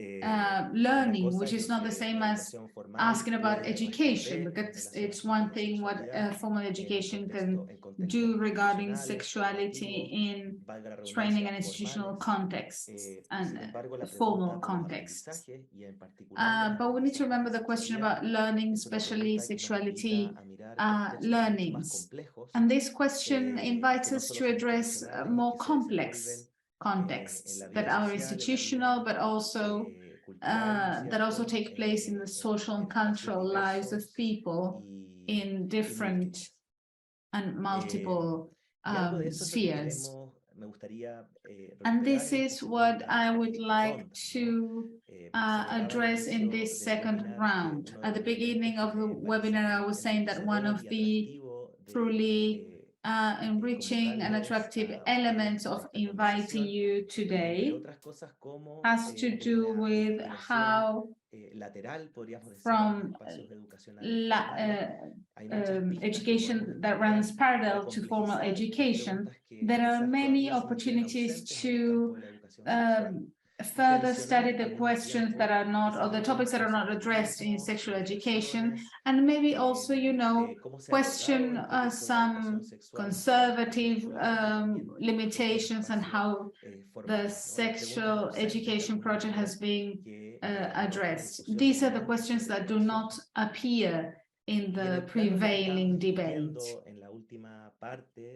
learning, which is not the same as asking about education, because it's one thing what formal education can do regarding sexuality in training and institutional contexts and formal contexts. But we need to remember the question about learning, especially sexuality learnings. And this question invites us to address more complex contexts that are institutional, but also that also take place in the social and cultural lives of people in different and multiple spheres. And this is what I would like to address in this second round. At the beginning of the webinar, I was saying that one of the truly enriching and attractive elements of inviting you today has to do with how from education that runs parallel to formal education, there are many opportunities to further study the questions that are not, or the topics that are not addressed in sexual education, and maybe also, you know, question some conservative limitations and how the sexual education project has been addressed. These are the questions that do not appear in the prevailing debate.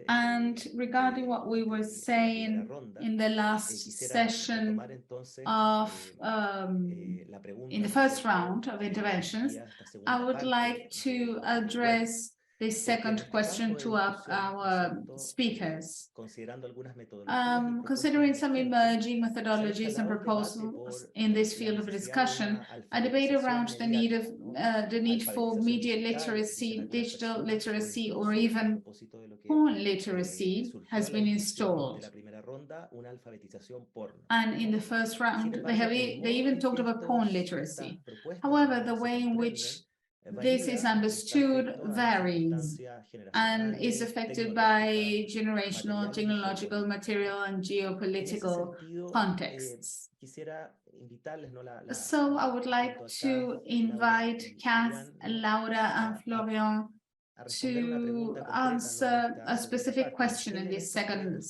And regarding what we were saying in the last session of in the first round of interventions, I would like to address this second question to our speakers. Considering some emerging methodologies and proposals in this field of discussion, a debate around the need for media literacy, digital literacy, or even porn literacy has been installed. And in the first round, they even talked about porn literacy. However, the way in which this is understood varies and is affected by generational, technological, material, and geopolitical contexts. So I would like to invite Kath, Laura, and Florian to answer a specific question in this second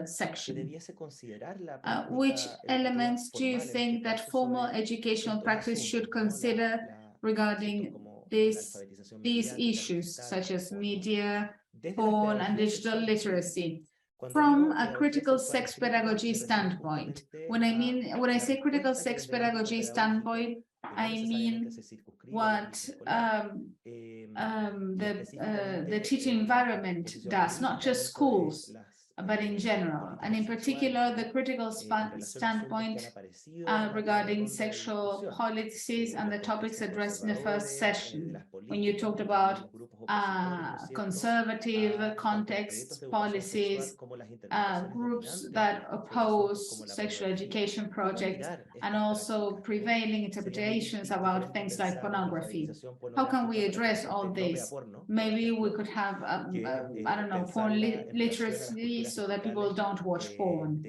section. Which elements do you think that formal educational practice should consider regarding these issues, such as media, porn, and digital literacy, from a critical sex pedagogy standpoint? When I say critical sex pedagogy standpoint, I mean what the teaching environment does, not just schools, but in general, and in particular, the critical standpoint regarding sexual policies and the topics addressed in the first session, when you talked about conservative context policies, groups that oppose sexual education projects, and also prevailing interpretations about things like pornography. How can we address all this? Maybe we could have, I don't know, porn literacy so that people don't watch porn.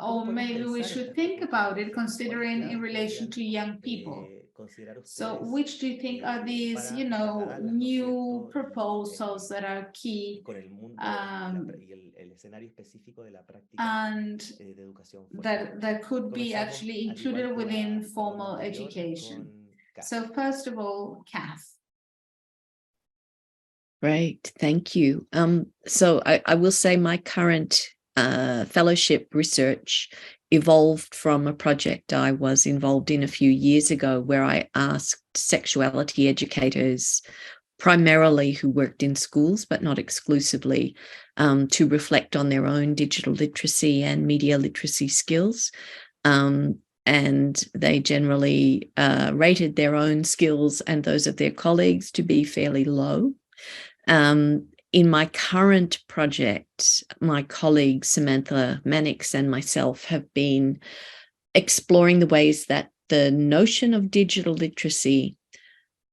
Or maybe we should think about it considering in relation to young people. So which do you think are these, you know, new proposals that are key and that could be actually included within formal education? So first of all, Kath. Great, thank you. So I will say my current fellowship research evolved from a project I was involved in a few years ago, where I asked sexuality educators, primarily who worked in schools, but not exclusively, to reflect on their own digital literacy and media literacy skills. And they generally rated their own skills and those of their colleagues to be fairly low. In my current project, my colleague Samantha Mannix and myself have been exploring the ways that the notion of digital literacy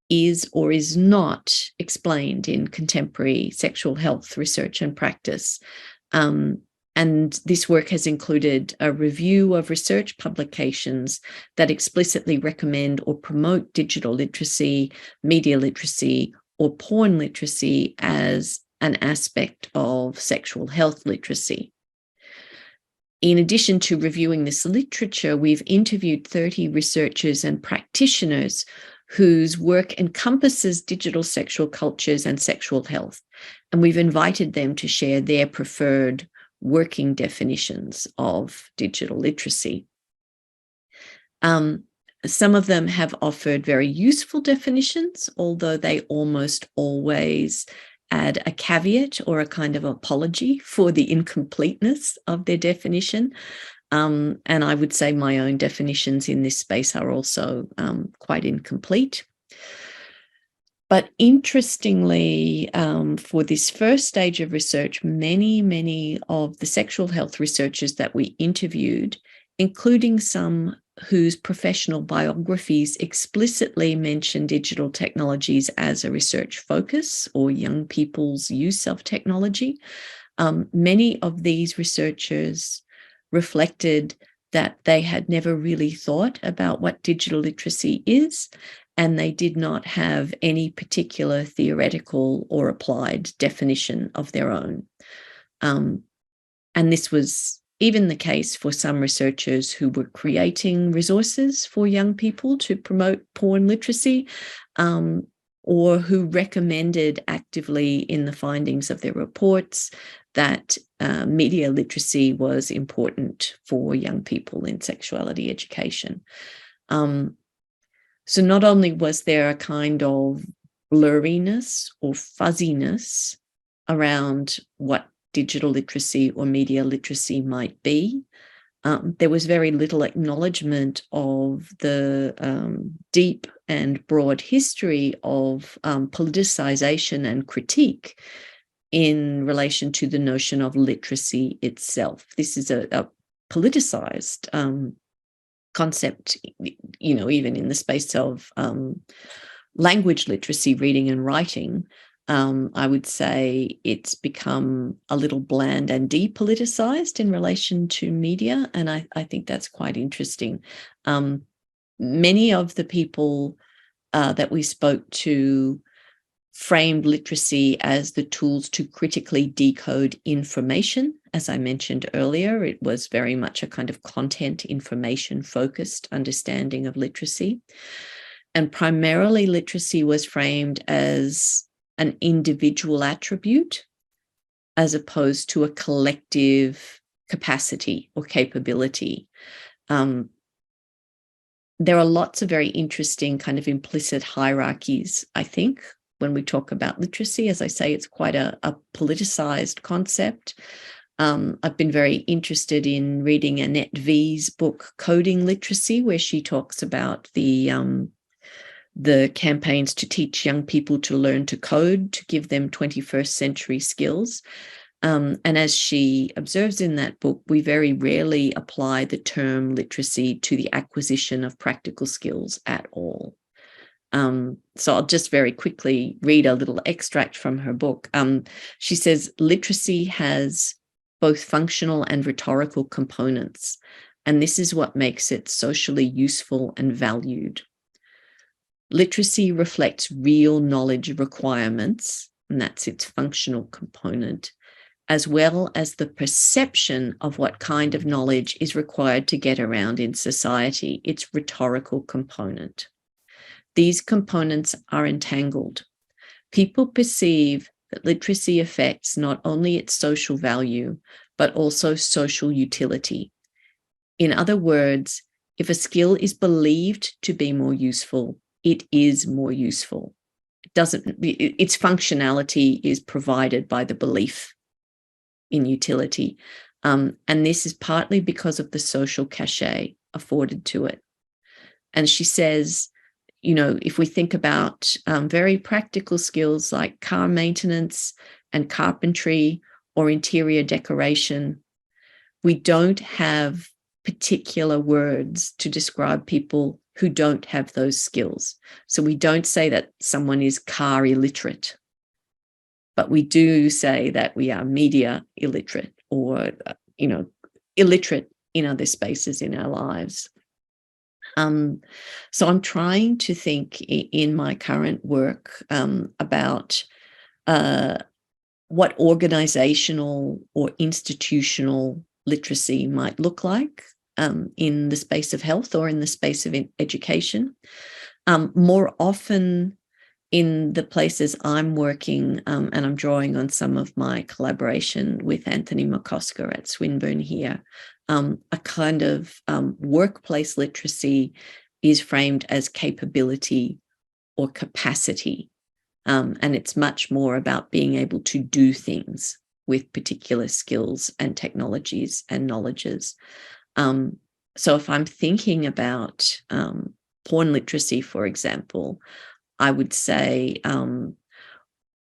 is or is not explained in contemporary sexual health research and practice. And this work has included a review of research publications that explicitly recommend or promote digital literacy, media literacy, or porn literacy as an aspect of sexual health literacy. In addition to reviewing this literature, we've interviewed 30 researchers and practitioners whose work encompasses digital sexual cultures and sexual health. And we've invited them to share their preferred working definitions of digital literacy. Some of them have offered very useful definitions, although they almost always add a caveat or a kind of apology for the incompleteness of their definition. And I would say my own definitions in this space are also quite incomplete. But interestingly, for this first stage of research, many of the sexual health researchers that we interviewed, including some whose professional biographies explicitly mention digital technologies as a research focus or young people's use of technology, many of these researchers reflected that they had never really thought about what digital literacy is, and they did not have any particular theoretical or applied definition of their own. And this was even the case for some researchers who were creating resources for young people to promote porn literacy, or who recommended actively in the findings of their reports that media literacy was important for young people in sexuality education. So not only was there a kind of blurriness or fuzziness around what digital literacy or media literacy might be, there was very little acknowledgement of the deep and broad history of politicization and critique in relation to the notion of literacy itself. This is a politicized concept, even in the space of language literacy, reading and writing. I would say it's become a little bland and depoliticized in relation to media, and I think that's quite interesting. Many of the people that we spoke to framed literacy as the tools to critically decode information. As I mentioned earlier, it was very much a kind of content information focused understanding of literacy. And primarily literacy was framed as an individual attribute as opposed to a collective capacity or capability. There are lots of very interesting kind of implicit hierarchies, I think, when we talk about literacy. As I say, it's quite a politicized concept. I've been very interested in reading Annette V's book, Coding Literacy, where she talks about the campaigns to teach young people to learn to code, to give them 21st century skills. And as she observes in that book, we very rarely apply the term literacy to the acquisition of practical skills at all. So I'll just very quickly read a little extract from her book. She says, literacy has both functional and rhetorical components, and this is what makes it socially useful and valued. Literacy reflects real knowledge requirements, and that's its functional component, as well as the perception of what kind of knowledge is required to get around in society, its rhetorical component. These components are entangled. People perceive that literacy affects not only its social value, but also social utility. In other words, if a skill is believed to be more useful, it is more useful. Its functionality is provided by the belief in utility. And this is partly because of the social cachet afforded to it. And she says, you know, if we think about very practical skills like car maintenance and carpentry or interior decoration, we don't have particular words to describe people who don't have those skills. So we don't say that someone is car illiterate, but we do say that we are media illiterate or, you know, illiterate in other spaces in our lives. So I'm trying to think in my current work about what organizational or institutional literacy might look like in the space of health or in the space of education. More often in the places I'm working, and I'm drawing on some of my collaboration with Anthony McCosker at Swinburne here, a kind of workplace literacy is framed as capability or capacity. And it's much more about being able to do things with particular skills and technologies and knowledges. So if I'm thinking about porn literacy, for example, I would say,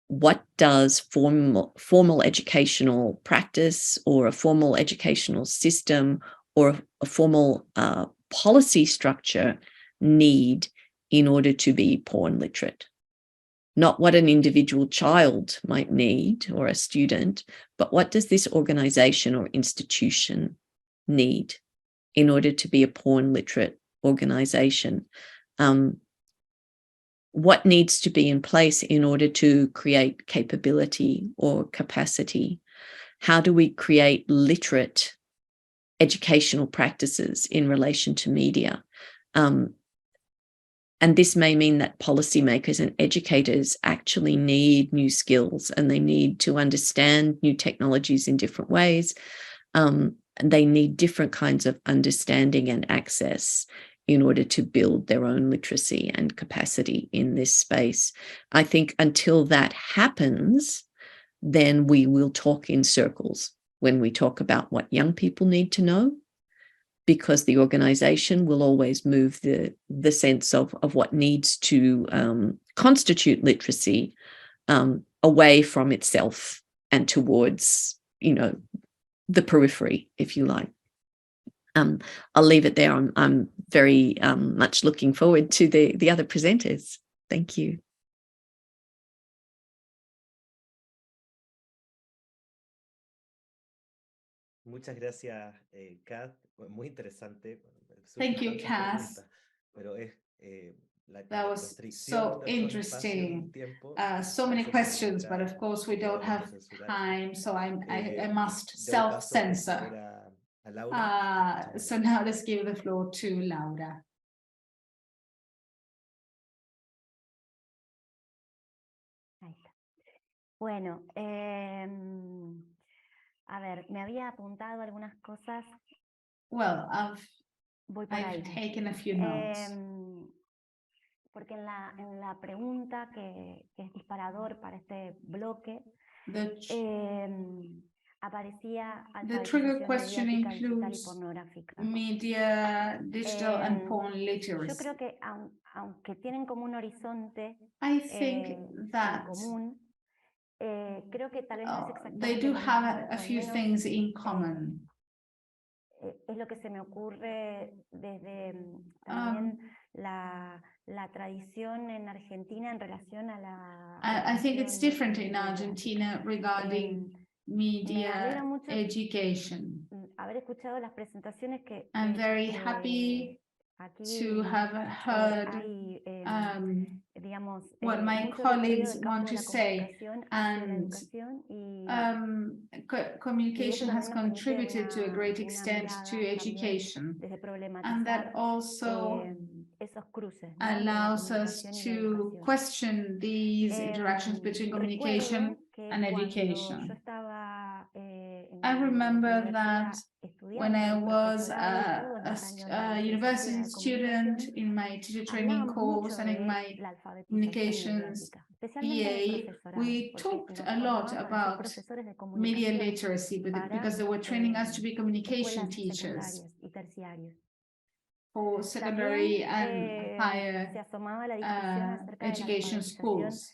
what does formal educational practice or a formal educational system or a formal policy structure need in order to be porn literate? Not what an individual child might need or a student, but what does this organization or institution need in order to be a porn literate organization? What needs to be in place in order to create capability or capacity? How do we create literate educational practices in relation to media? And this may mean that policymakers and educators actually need new skills and they need to understand new technologies in different ways. And they need different kinds of understanding and access in order to build their own literacy and capacity in this space. I think until that happens, then we will talk in circles when we talk about what young people need to know, because the organization will always move the sense of what needs to constitute literacy away from itself and towards, you know, the periphery, if you like. I'll leave it there. I'm very much looking forward to the other presenters. Thank you. Muchas gracias, Kath. Muy interesante. Thank you, Kath. That was so interesting. So many questions, but of course we don't have time, so I must self-censor. So now let's give the floor to Laura. Bueno, a ver, me había apuntado algunas cosas. Well, I've taken a few notes. Porque en la pregunta que es disparador para este bloque, aparecía the trigger question includes media, digital and porn literacy. Yo creo que aunque tienen como un horizonte I think that común, creo que tal vez no es exactamente they do have a few things in common. Es lo que se me ocurre desde también la tradición en Argentina en relación a la I think it's different in Argentina regarding media education. Haber escuchado las presentaciones que I'm very happy to have heard digamos, what my colleagues want to say, and communication has contributed to a great extent to education, and that also allows us to question these interactions between communication and education. I remember that when I was a university student in my teacher training course and in my communications PA, we talked a lot about media literacy because they were training us to be communication teachers for secondary and higher education schools.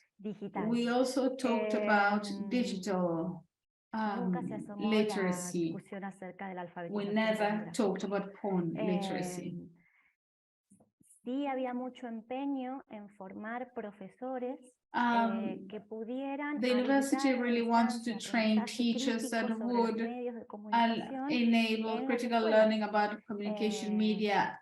We also talked about digital literacy. We never talked about porn literacy. Sí había mucho empeño en formar profesores que pudieran the university really wants to train teachers that would enable critical learning about communication media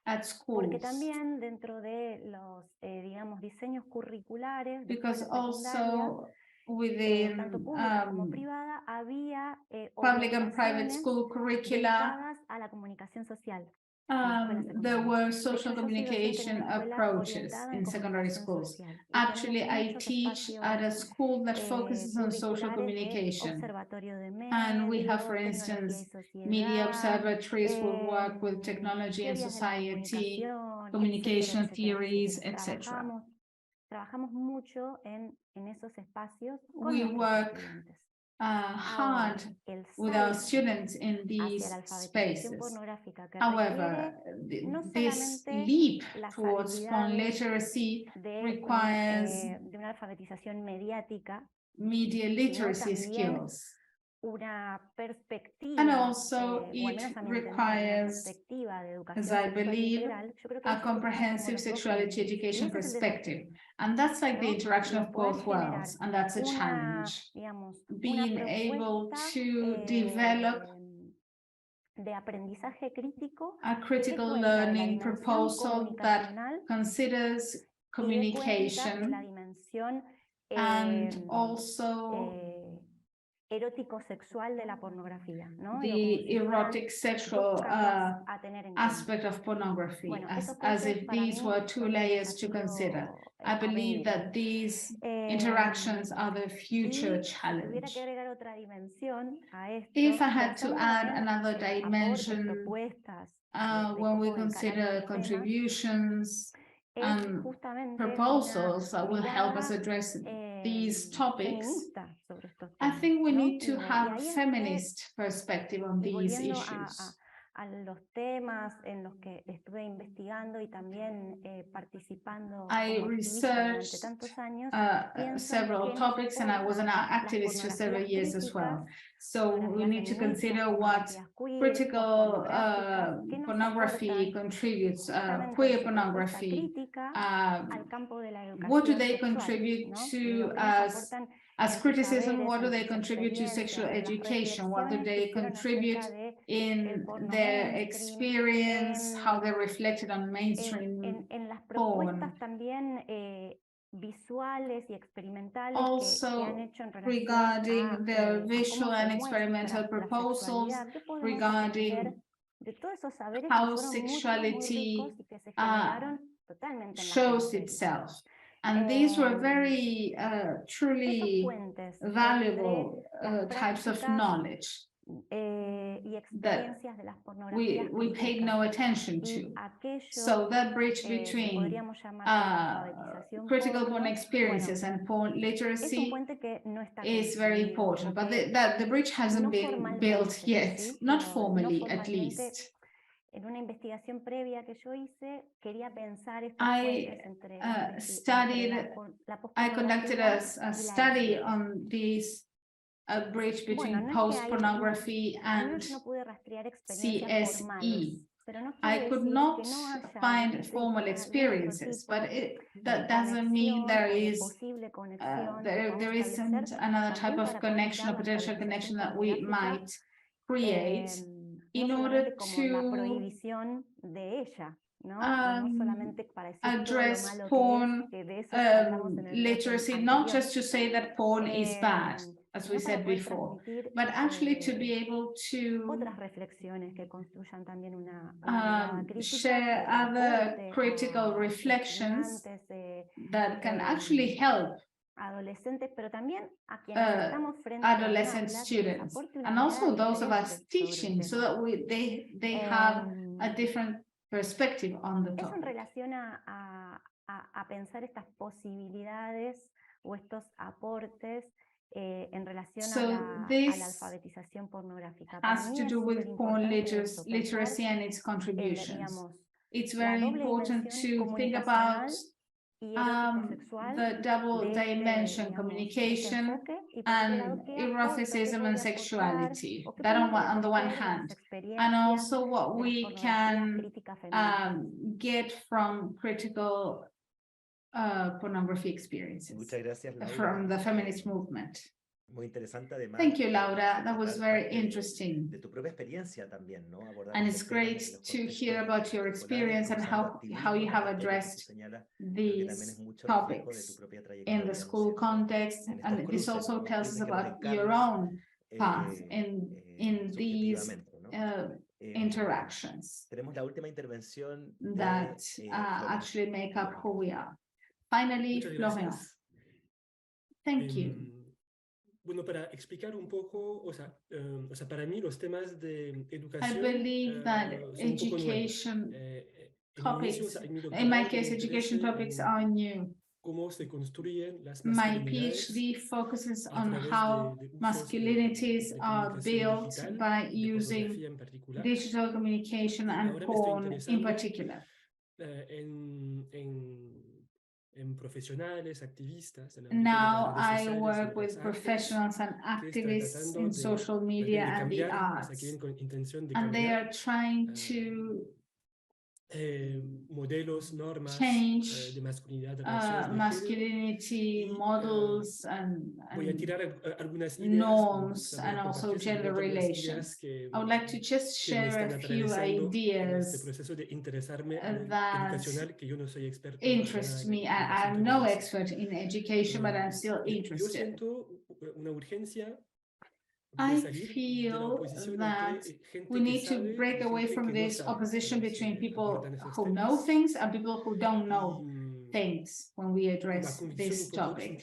at schools. Porque también dentro de los, digamos, diseños curriculares, because also within tanto pública como privada, había public and private school curricula dedicadas a la comunicación social. There were social communication approaches in secondary schools. Actually, I teach at a school that focuses on social communication. And we have, for instance, media observatories will work with technology and society, communication theories, etc. Trabajamos mucho en esos espacios. We work hard with our students in these spaces. However, this leap towards porn literacy requires media literacy skills. And also it requires, as I believe, a comprehensive sexuality education perspective. And that's like the interaction of both worlds, and that's a challenge. Being able to develop a critical learning proposal that considers communication and also erótico-sexual de la pornografía, ¿no? The erotic sexual aspect of pornography, as if these were two layers to consider. I believe that these interactions are the future challenge. If I had to add another dimension, when we consider contributions and proposals that will help us address these topics, I think we need to have a feminist perspective on these issues. A los temas en los que estuve investigando y también participando I researched several topics and I was an activist for several years as well. So we need to consider what critical pornography contributes, queer pornography, what do they contribute to as criticism, what do they contribute to sexual education, what do they contribute in their experience, how they're reflected on mainstream porn. Also, regarding the visual and experimental proposals, regarding how sexuality shows itself. And these were very truly valuable types of knowledge that we paid no attention to. So that bridge between critical porn experiences and porn literacy is very important, but the bridge hasn't been built yet, not formally at least. En una investigación previa que yo hice, quería pensar estos puentes entre I conducted a study on this bridge between post-pornography and CSE. I could not find formal experiences, but that doesn't mean there isn't another type of connection or potential connection that we might create in order to address porn literacy, not just to say that porn is bad, as we said before, but actually to be able to share other critical reflections that can actually help adolescentes, pero también a quienes estamos frente adolescent a una students, aporte una and also mirada those of us diferente sobre el teaching, so tema. that they have a different perspective on the Eso en topic. relación a pensar estas posibilidades o estos aportes en relación a la alfabetización pornográfica. Has to do with porn literacy and its contributions. It's very important to think about the double dimension communication and eroticism and sexuality, that on the one hand, and also what we can get from critical pornography experiences from the feminist movement. Muy interesante, además. Thank you, Laura. That was very interesting. De tu propia experiencia también, ¿no? And it's great to hear about your experience and how you have addressed these topics in the school context. And this also tells us about your own path in these interactions that actually make up who we are. Finally, Florian. Thank you. Bueno, para explicar un poco, o sea, para mí los temas de educación, I believe that education topics, in my case, education topics are new. Cómo se construyen las My PhD focuses on how masculinities are built by using digital communication and porn in particular. En profesionales, activistas. Now I work with professionals and activists in social media and the arts, and they are trying to modelos, normas, change de masculinidad, masculinity models and norms and also gender relations. I would like to just share a few ideas that interest me. I'm no expert in education, but I'm still interested. I feel that we need to break away from this opposition between people who know things and people who don't know things when we address this topic.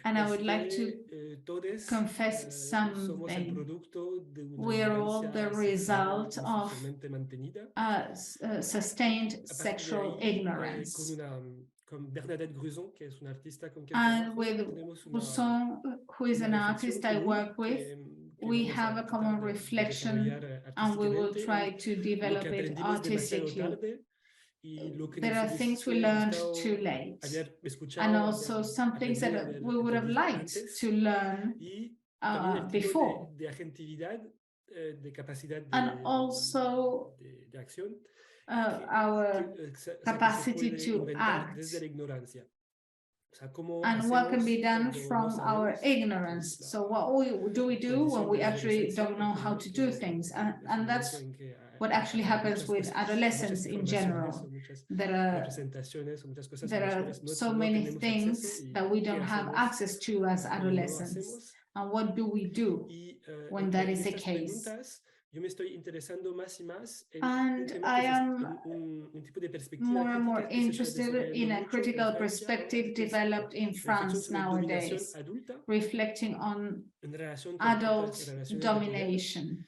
And I would like to confess something. We're all the result of sustained sexual ignorance. And with Gruson, who is an artist I work with, we have a common reflection and we will try to develop it artistically. There are things we learned too late, and also some things that we would have liked to learn before. And also our capacity to act. And what can be done from our ignorance. So what do we do when we actually don't know how to do things? And that's what actually happens with adolescents in general. There are so many things that we don't have access to as adolescents. And what do we do when that is the case? And I am more and more interested in a critical perspective developed in France nowadays, reflecting on adult domination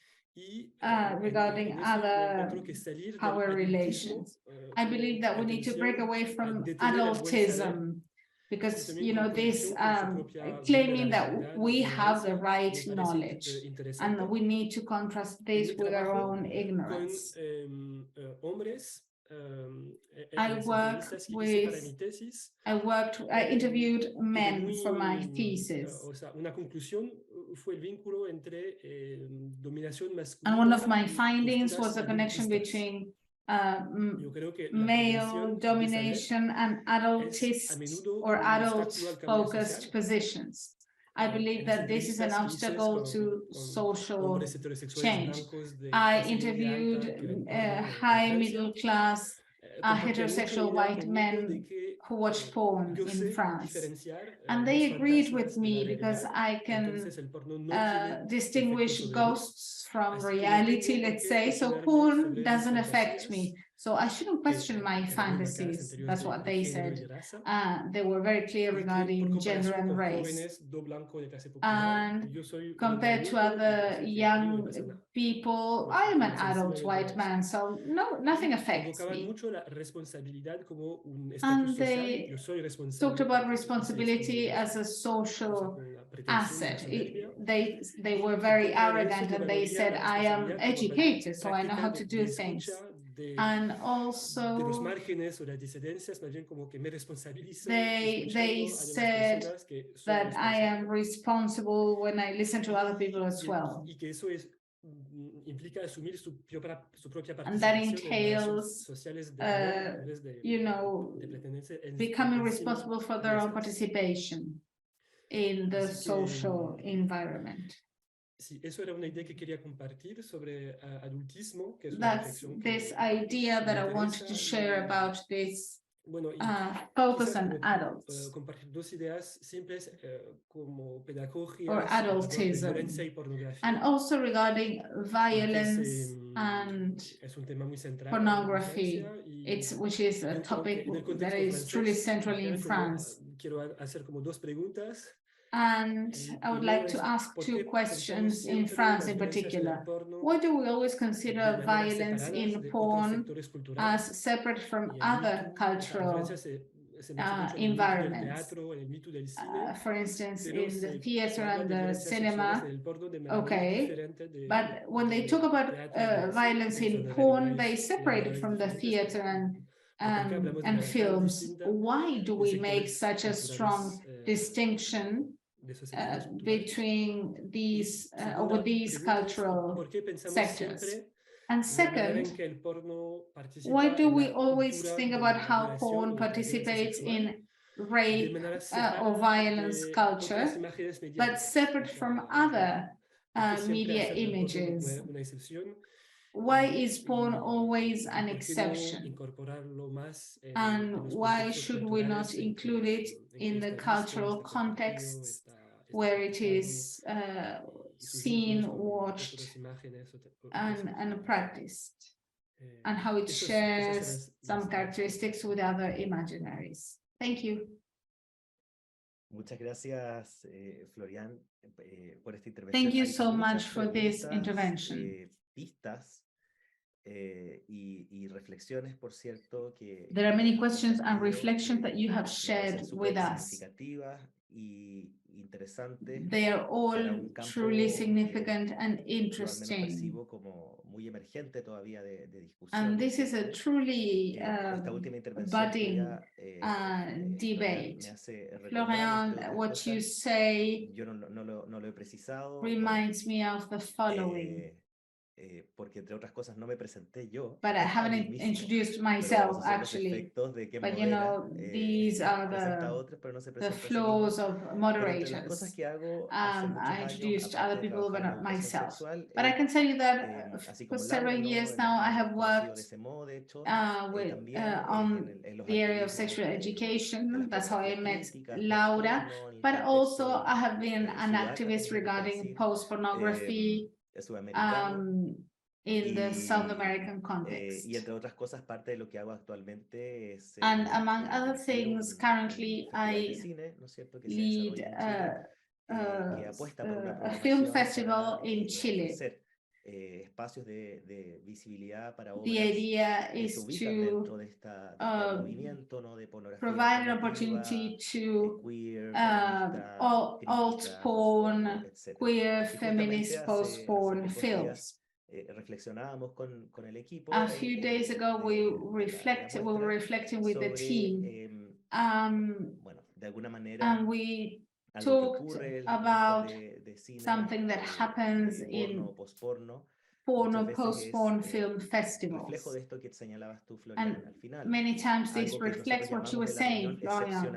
regarding other power relations. I believe that we need to break away from adultism, because, you know, this claiming that we have the right knowledge, and we need to contrast this with our own ignorance. I interviewed men for my thesis. And one of my findings was a connection between male domination and adultist or adult-focused positions. I believe that this is an obstacle to social change. I interviewed high middle-class heterosexual white men who watch porn in France, and they agreed with me because I can distinguish ghosts from reality, let's say. So porn doesn't affect me. So I shouldn't question my fantasies. That's what they said. They were very clear regarding gender and race. And compared to other young people, I am an adult white man, so nothing affects me. And they talked about responsibility as a social asset. They were very arrogant, and they said, I am educated, so I know how to do things. And also they said that I am responsible when I listen to other people as well. And that entails, you know, becoming responsible for their own participation in the social environment. That's this idea that I wanted to share about this focus on adults or adultism, and also regarding violence and pornography, which is a topic that is truly central in France. And I would like to ask two questions in France in particular. Why do we always consider violence in porn as separate from other cultural environments? For instance, in the theater and the cinema, okay, but when they talk about violence in porn, they separate it from the theater and films. Why do we make such a strong distinction between these with these cultural sectors? And second, why do we always think about how porn participates in rape or violence culture, but separate from other media images? Why is porn always an exception? And why should we not include it in the cultural contexts where it is seen, watched, and practiced, and how it shares some characteristics with other imaginaries? Thank you. Muchas gracias, Florian, por esta intervención. Thank you so much for this intervention. Pistas y reflexiones, por cierto, que there are many questions and reflections that you have shared with us. They are all truly significant and interesting. And this is a truly budding debate. Florian, what you say reminds me of the following. Porque entre otras cosas no me presenté yo. But I haven't introduced myself actually. But you know, these are the flaws of moderators. I introduced other people, but not myself. But I can tell you that for several years now, I have worked on the area of sexual education. That's how I met Laura. But also, I have been an activist regarding post-pornography. In the South American context. And among other things, currently I lead a film festival in Chile. The idea is to provide an opportunity to alt porn, queer, feminist, post-porn films. A few days ago, we were reflecting with the team, and we talked about something that happens in porn or post-porn film festivals. And many times this reflects what you were saying, Florian,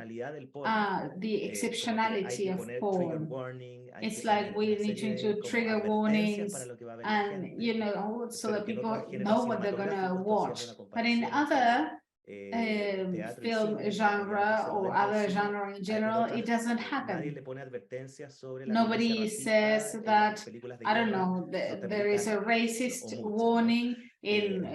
the exceptionality of porn. It's like we need to include trigger warnings and, you know, so that people know what they're gonna watch. But in other film genre or other genre in general, it doesn't happen. Nobody says that, I don't know, there is a racist warning in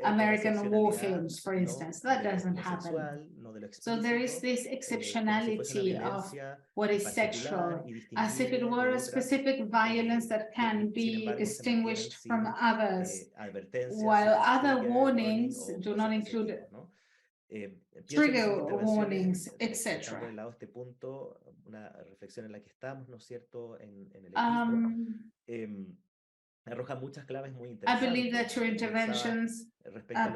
American war films, for instance. That doesn't happen. So there is this exceptionality of what is sexual, as if it were a specific violence that can be distinguished from others, while other warnings do not include trigger warnings, etc. I believe that your interventions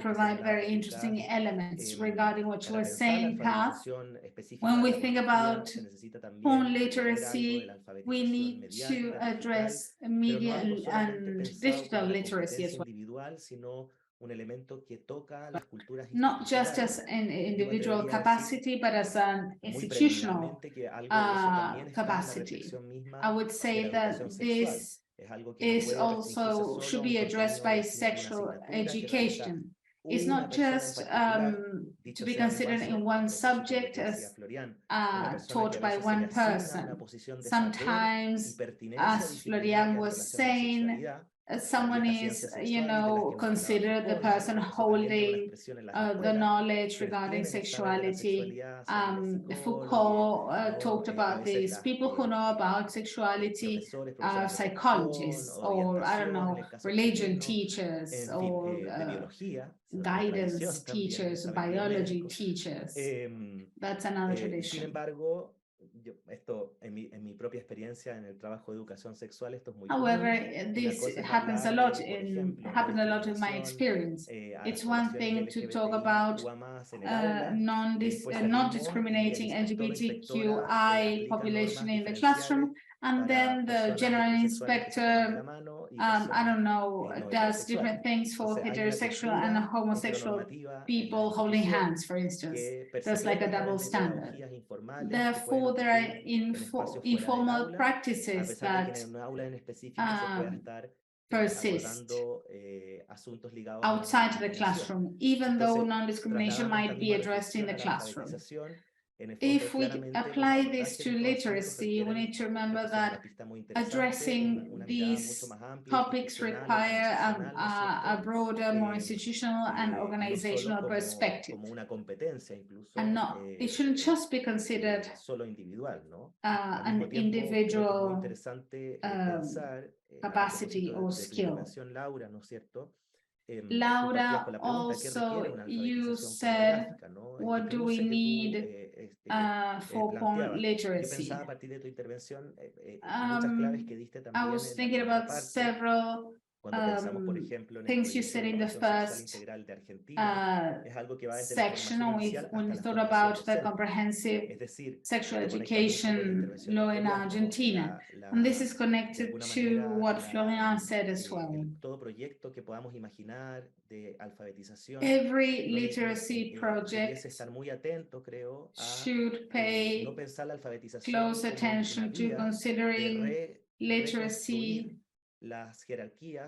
provide very interesting elements regarding what you were saying, Kath. When we think about porn literacy, we need to address media and digital literacy as well. Not just as an individual capacity, but as an institutional capacity. I would say that this is also should be addressed by sexual education. It's not just to be considered in one subject as taught by one person. Sometimes, as Florian was saying, someone is, considered the person holding the knowledge regarding sexuality. Foucault talked about this. People who know about sexuality are psychologists, or I don't know, religion teachers, or guidance teachers, biology teachers. That's another tradition. However, this happens a lot happened a lot in my experience. It's one thing to talk about not discriminating LGBTQI population in the classroom, and then the general inspector, I don't know, does different things for heterosexual and homosexual people holding hands, for instance. There's like a double standard. Therefore, there are informal practices that persist outside the classroom, even though non-discrimination might be addressed in the classroom. If we apply this to literacy, we need to remember that addressing these topics require a broader, more institutional and organizational perspective. And it shouldn't just be considered an individual capacity or skill. Laura, also, you said, what do we need for porn literacy? I was thinking about several things you said in the first section when we thought about the comprehensive sexual education law in Argentina. And this is connected to what Florian said as well. Every literacy project should pay close attention to considering literacy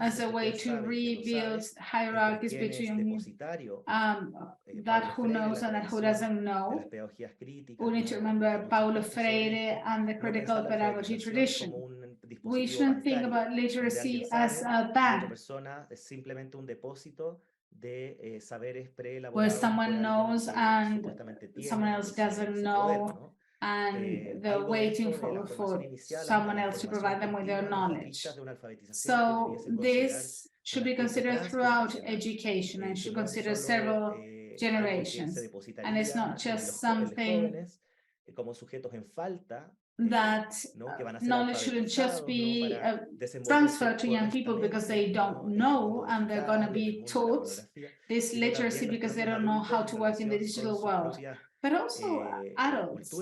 as a way to rebuild hierarchies between that who knows and that who doesn't know. We need to remember Paulo Freire and the critical pedagogy tradition. We shouldn't think about literacy as a bank where someone knows and someone else doesn't know, and they're waiting for someone else to provide them with their knowledge. So this should be considered throughout education and should consider several generations. And it's not just something that knowledge shouldn't just be transferred to young people because they don't know and they're going to be taught this literacy because they don't know how to work in the digital world. But also adults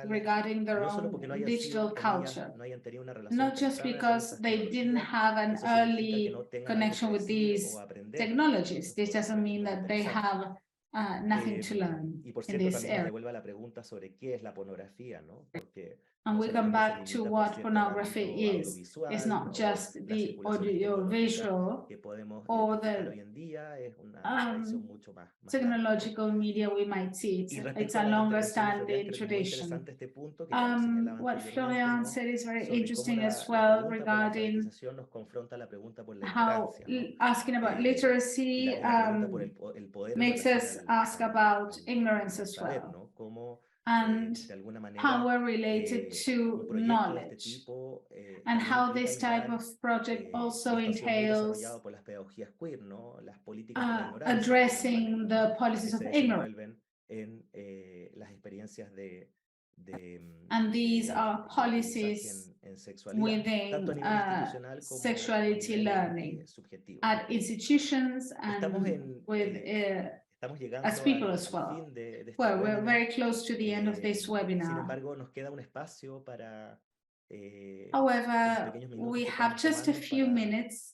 regarding their own digital culture, not just because they didn't have an early connection with these technologies. This doesn't mean that they have nothing to learn in this area. And we come back to what pornography is. It's not just the audiovisual or the technological media we might see. It's a longer standing tradition. What Florian said is very interesting as well regarding how asking about literacy makes us ask about ignorance as well, and how we're related to knowledge, and how this type of project also entails addressing the policies of ignorance. And these are policies within sexuality learning at institutions and with as people as well. Well, we're very close to the end of this webinar. However, we have just a few minutes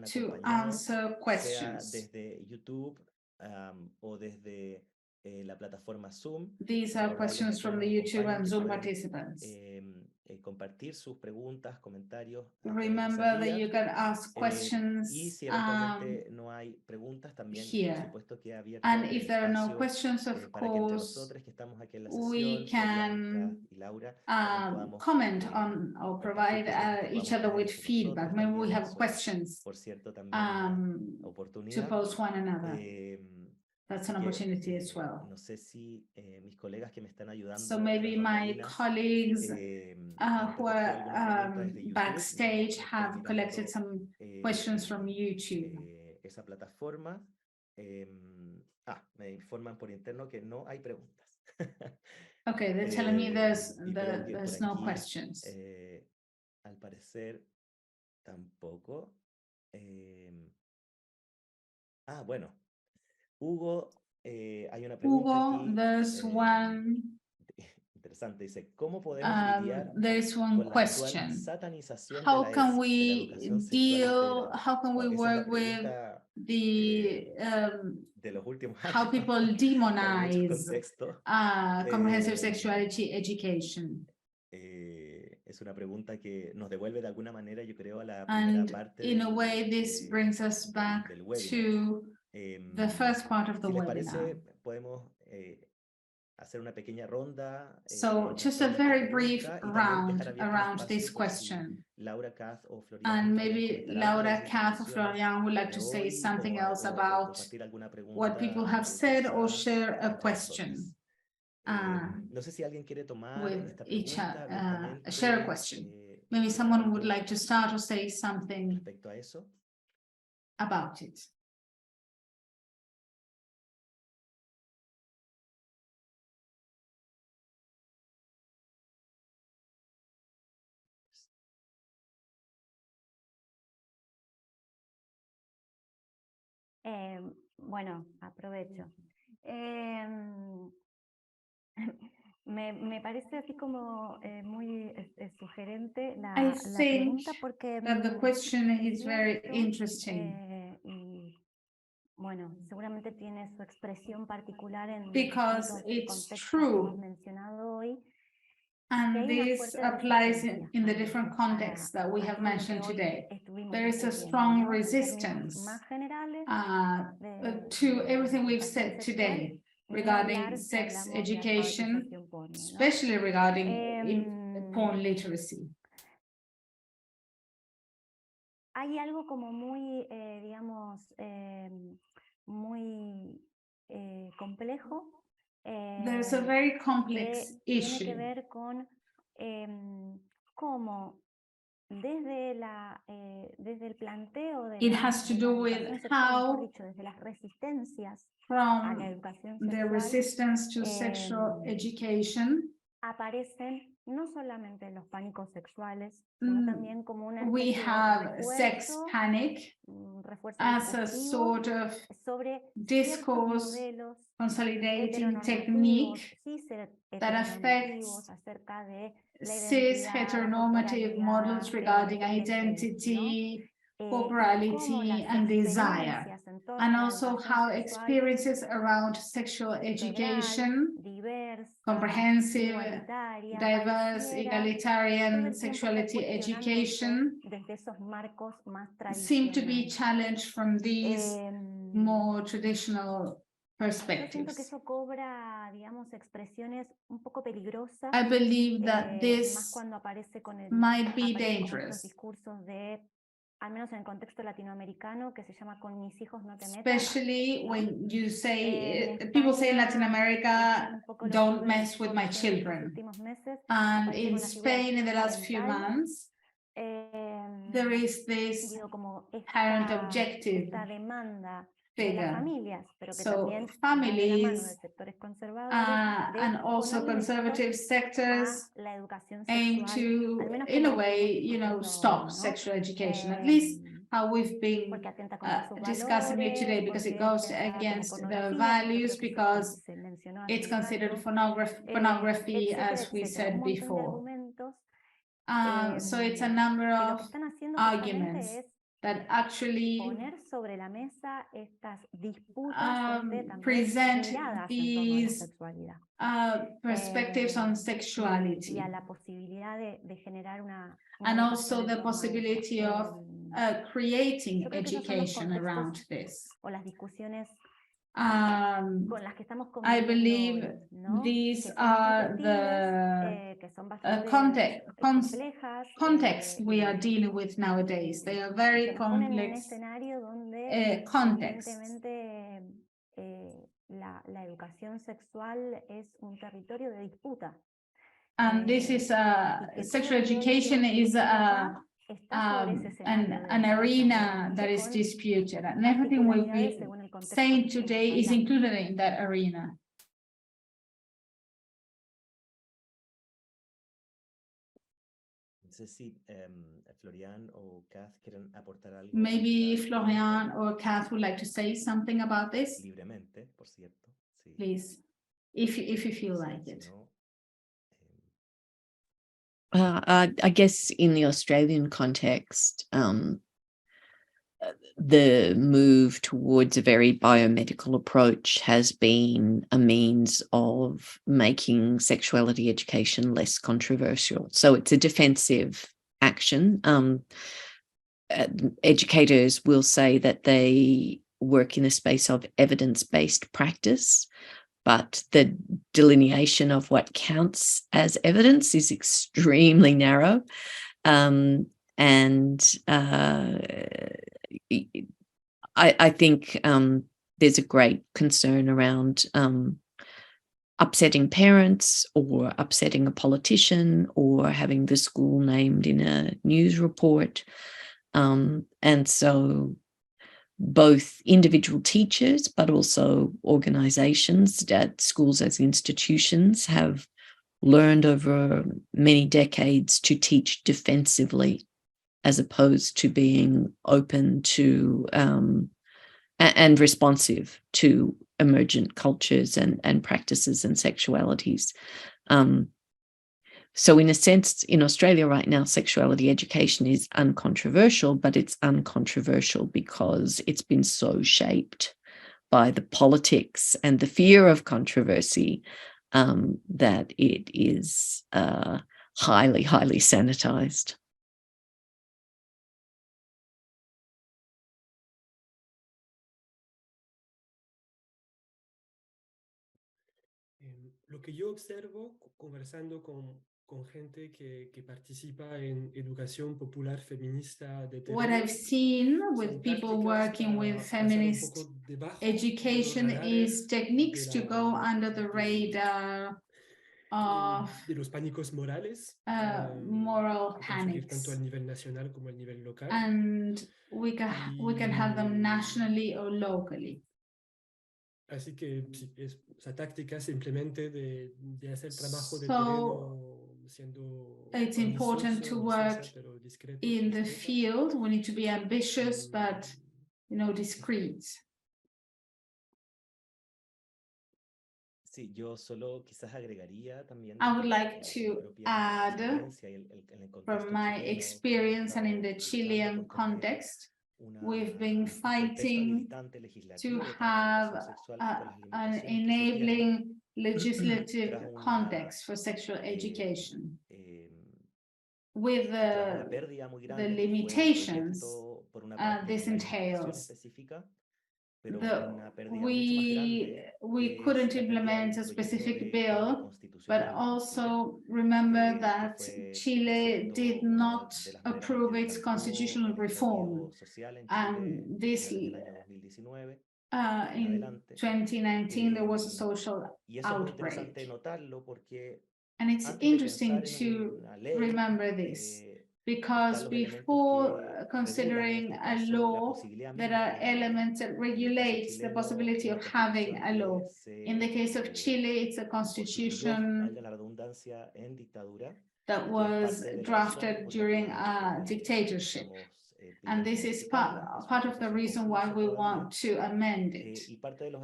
to answer questions. These are questions from the YouTube and Zoom participants. Remember that you can ask questions here. And if there are no questions, of course, we can comment on or provide each other with feedback. Maybe we have questions to pose one another. That's an opportunity as well. So maybe my colleagues who are backstage have collected some questions from YouTube. Okay, they're telling me there's no questions. Al parecer tampoco. Bueno. Hugo, hay una pregunta aquí. There's one. Interesante, dice, ¿cómo podemos lidiar there's one question. How can we deal, how can we work with the how people demonize comprehensive sexuality education? Es una pregunta que nos devuelve de alguna manera, yo creo, a la primera parte. In a way, this brings us back to the first part of the webinar. Hacer una pequeña ronda. So just a very brief round around this question. Laura, Kath, or Florian, and maybe Laura, Kath, or Florian would like to say something else about what people have said or share a question. No sé si alguien quiere tomar with each share a question. Maybe someone would like to start or say something about it. Bueno, aprovecho. Me parece así como muy sugerente la pregunta porque the question is very interesting. Y bueno, seguramente tiene su expresión particular en because it's contextos true. que hemos mencionado hoy. And this applies in the different contexts that we have mentioned today. There is a strong resistance to everything we've said today regarding sex education, especially regarding porn literacy. Hay algo como muy, digamos, muy complejo. There's a very complex issue. Tiene que ver con cómo desde el planteo de it has to do with how desde las resistencias from a la educación the sexual, resistance to sexual education aparecen no solamente los pánicos sexuales, sino también como una we have sex panic as a sort of discourse consolidating technique that affects cis heteronormative models regarding identity, corporality, and desire, and also how experiences around sexual education comprehensive, diverse, egalitarian sexuality education seem to be challenged from these more traditional perspectives. I believe that this might be dangerous, especially when you say, people say in Latin America, don't mess with my children. And in Spain, in the last few months, there is this parent objective figure. So families and also conservative sectors aim to, in a way, stop sexual education, at least how we've been discussing it today, because it goes against the values, because it's considered pornography, as we said before. So it's a number of arguments that actually present these perspectives on sexuality, and also the possibility of creating education around this. I believe these are the context we are dealing with nowadays. They are very complex contexts. And this is sexual education is an arena that is disputed, and everything we've been saying today is included in that arena. Maybe Florian or Kath would like to say something about this. Please, if you feel like it. I guess in the Australian context, the move towards a very biomedical approach has been a means of making sexuality education less controversial. So it's a defensive action. Educators will say that they work in a space of evidence-based practice, but the delineation of what counts as evidence is extremely narrow. I think there's a great concern around upsetting parents or upsetting a politician or having the school named in a news report. And so both individual teachers, but also organizations at schools as institutions have learned over many decades to teach defensively as opposed to being open to and responsive to emergent cultures and practices and sexualities. So in a sense, in Australia right now, sexuality education is uncontroversial, but it's uncontroversial because it's been so shaped by the politics and the fear of controversy that it is highly, highly sanitized. Lo que yo observo conversando con gente que participa en educación popular feminista de terreno, what I've seen with people working with feminist education is techniques to go under the radar of de los pánicos morales, moral tanto panics, a nivel nacional como a nivel local. and we can have them nationally or locally. Así que sí, esa táctica simplemente de hacer trabajo de terreno siendo it's important to work in the field. We need to be ambitious, but discreet. I would like to add, from my experience and in the Chilean context, we've been fighting to have an enabling legislative context for sexual education. With the limitations this entails, we couldn't implement a specific bill, but also remember that Chile did not approve its constitutional reform, and this in 2019 there was a social outbreak. And it's interesting to remember this, because before considering a law, there are elements that regulate the possibility of having a law. In the case of Chile, it's a constitution that was drafted during a dictatorship. And this is part of the reason why we want to amend it.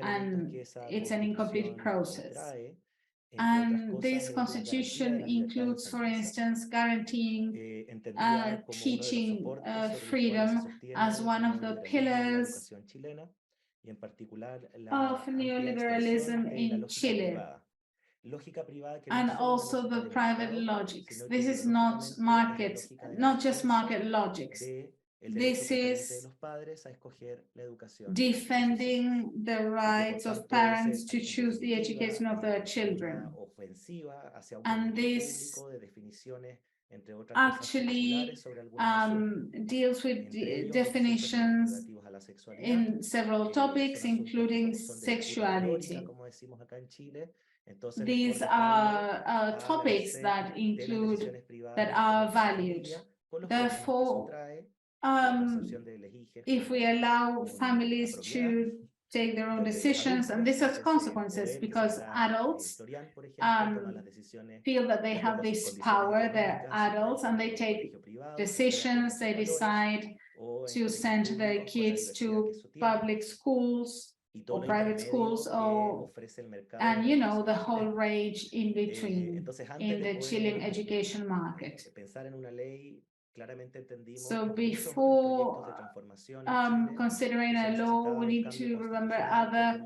And it's an incomplete process. And this constitution includes, for instance, guaranteeing teaching freedom as one of the pillars of neoliberalism in Chile, and also the private logics. This is not just market logics. This is defending the rights of parents to choose the education of their children. And this actually deals with definitions in several topics, including sexuality. These are topics that are valued. Therefore, if we allow families to take their own decisions, and this has consequences because adults feel that they have this power, they're adults, and they take decisions, they decide to send their kids to public schools or private schools, and you know, the whole range in between in the Chilean education market. So before considering a law, we need to remember other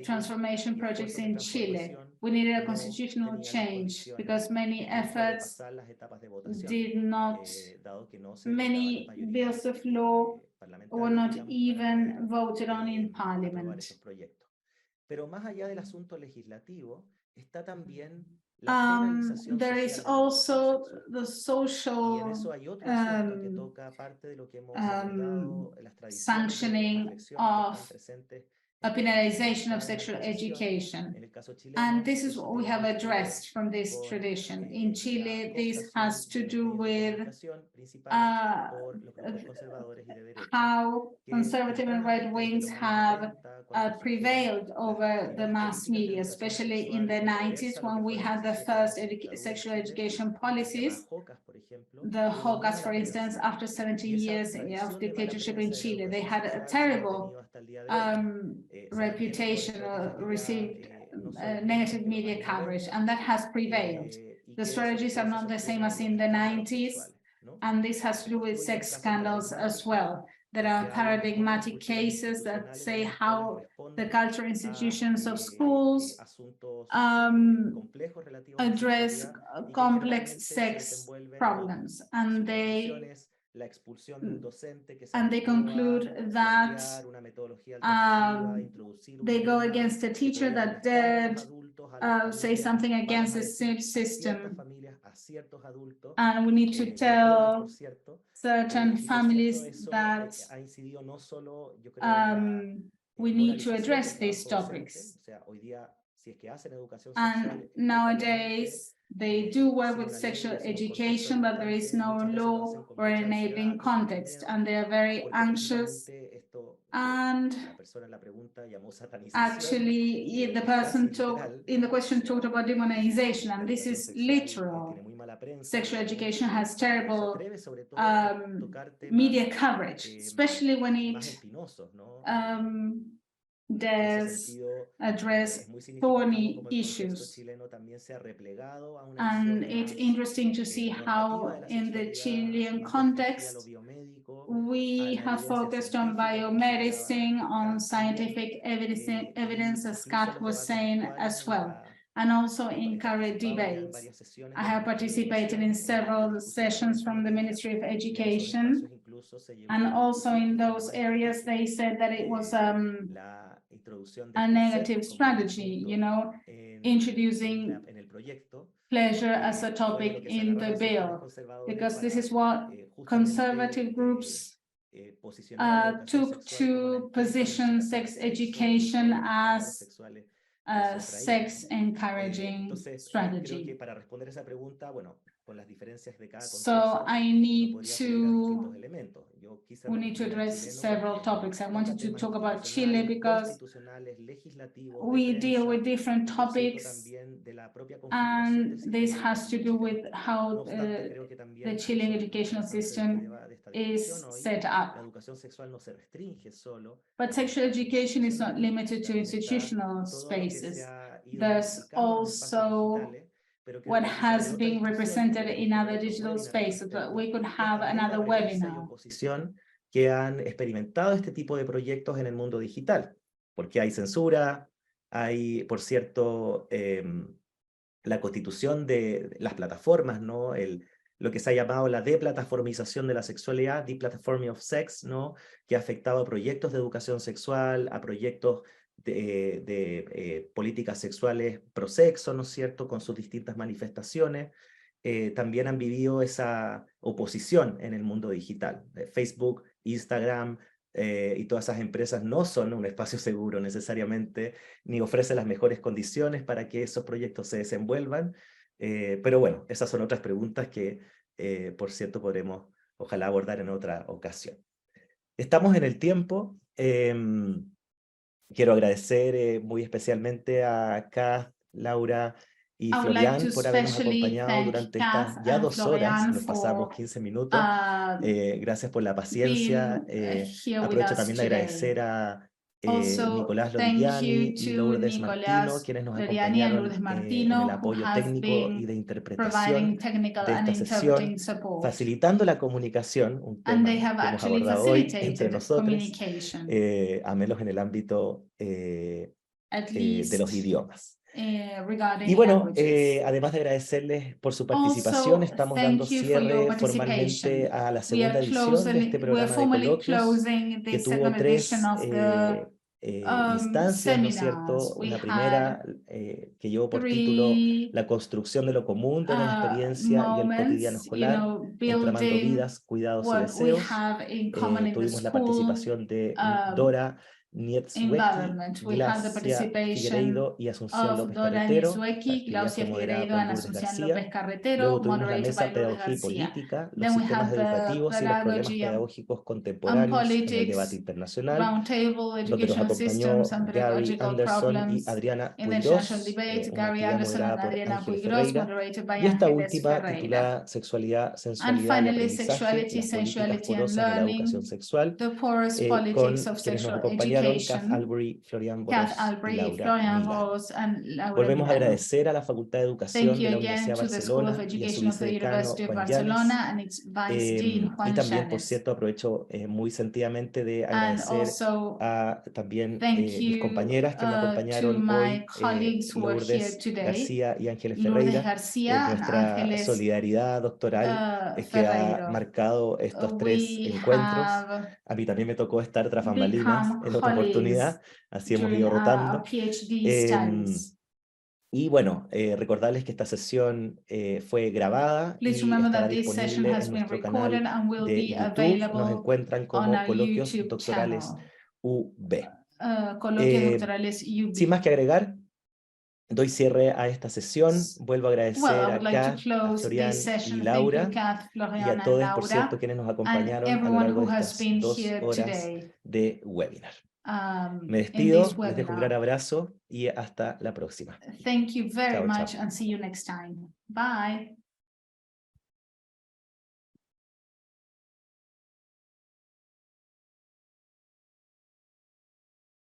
transformation projects in Chile. We needed a constitutional change because many efforts did not, many bills of law were not even voted on in Parliament. There is also the social sanctioning of a penalization of sexual education. And this is what we have addressed from this tradition. In Chile, this has to do with how conservative and right wings have prevailed over the mass media, especially in the 90s when we had the first sexual education policies. The JOCAS, for instance, after 17 years of dictatorship in Chile, they had a terrible reputation, received negative media coverage, and that has prevailed. The strategies are not the same as in the 90s, and this has to do with sex scandals as well. There are paradigmatic cases that say how the cultural institutions of schools address complex sex problems, and they conclude that they go against a teacher that dared say something against the system, and we need to tell certain families that we need to address these topics. And nowadays, they do work with sexual education, but there is no law or enabling context, and they are very anxious. And actually, the person in the question talked about demonization, and this is literal. Sexual education has terrible media coverage, especially when it does address thorny issues. And it's interesting to see how in the Chilean context we have focused on biomedicine, on scientific evidence, as Kath was saying as well, and also in current debates. I have participated in several sessions from the Ministry of Education, and also in those areas they said that it was a negative strategy, you know, introducing pleasure as a topic in the bill, because this is what conservative groups took to position sex education as a sex encouraging strategy. So we need to address several topics. I wanted to talk about Chile because we deal with different topics, and this has to do with how the Chilean educational system is set up. But sexual education is not limited to institutional spaces. There's also what has been represented in other digital spaces, but we could have another webinar. Que han experimentado este tipo de proyectos en el mundo digital, porque hay censura, hay, por cierto, la constitución de las plataformas, ¿no? Lo que se ha llamado la deplataformización de la sexualidad, deplatforming of sex, ¿no? Que ha afectado a proyectos de educación sexual, a proyectos de políticas sexuales pro sexo, ¿no es cierto?, con sus distintas manifestaciones. También han vivido esa oposición en el mundo digital. Facebook, Instagram y todas esas empresas no son un espacio seguro necesariamente, ni ofrecen las mejores condiciones para que esos proyectos se desenvuelvan. Pero bueno, esas son otras preguntas que, por cierto, podremos ojalá abordar en otra ocasión. Estamos en el tiempo. Quiero agradecer muy especialmente a Kath, Laura y Florian por habernos acompañado durante estas ya 2 horas. Nos pasamos 15 minutos. Gracias por la paciencia. Aprovecho también de agradecer a Nicolás Loriani y Lourdes Martino, quienes nos acompañaron en el apoyo técnico y de interpretación de esta sesión, facilitando la comunicación, un tema que hemos abordado hoy entre nosotros, a menos en el ámbito de los idiomas. Y bueno, además de agradecerles por su participación, estamos dando cierre formalmente a la segunda edición de este programa de coloquios, que tuvo 3 instancias, ¿no es cierto? Una primera que llevó por título La construcción de lo común de la experiencia y el cotidiano escolar, entramando vidas, cuidados y deseos. Tuvimos la participación de Dora Niezwecki, Glacia Figueiredo y Asunción López Carretero, actividad fue moderada por Lourdes García. Luego tuvimos la mesa Pedagogía y Política, los sistemas educativos y los problemas pedagógicos contemporáneos en el debate internacional, donde nos acompañó Gary Anderson y Adriana Buenos, una actividad moderada por Ángeles Ferreira, y esta última titulada Sexualidad, Sensualidad y Aprendizaje, las políticas porosas de la educación sexual, con quienes nos acompañaron Kath, Albury, Florian, Vörös y Laura Milano. Volvemos a agradecer a la Facultad de Educación de la Universidad de Barcelona y a su vicedecano Juan Yanes. Y también, por cierto, aprovecho muy sentidamente de agradecer a también mis compañeras que me acompañaron hoy, Lourdes García y Ángeles Ferreira. Nuestra solidaridad doctoral que ha marcado estos 3 encuentros. A mí también me tocó estar tras bambalinas en otra oportunidad, así hemos ido rotando. Y bueno, recordarles que esta sesión fue grabada y estará disponible en nuestro canal de YouTube. Nos encuentran como Coloquios Doctorales UB. Sin más que agregar, doy cierre a esta sesión. Vuelvo a agradecer a Kath, a Florian y Laura, y a todos, por cierto, quienes nos acompañaron a lo largo de estas 2 horas de webinar. Me despido, les dejo un gran abrazo y hasta la próxima. Thank you very Chao, much chao. and see you next time. Bye.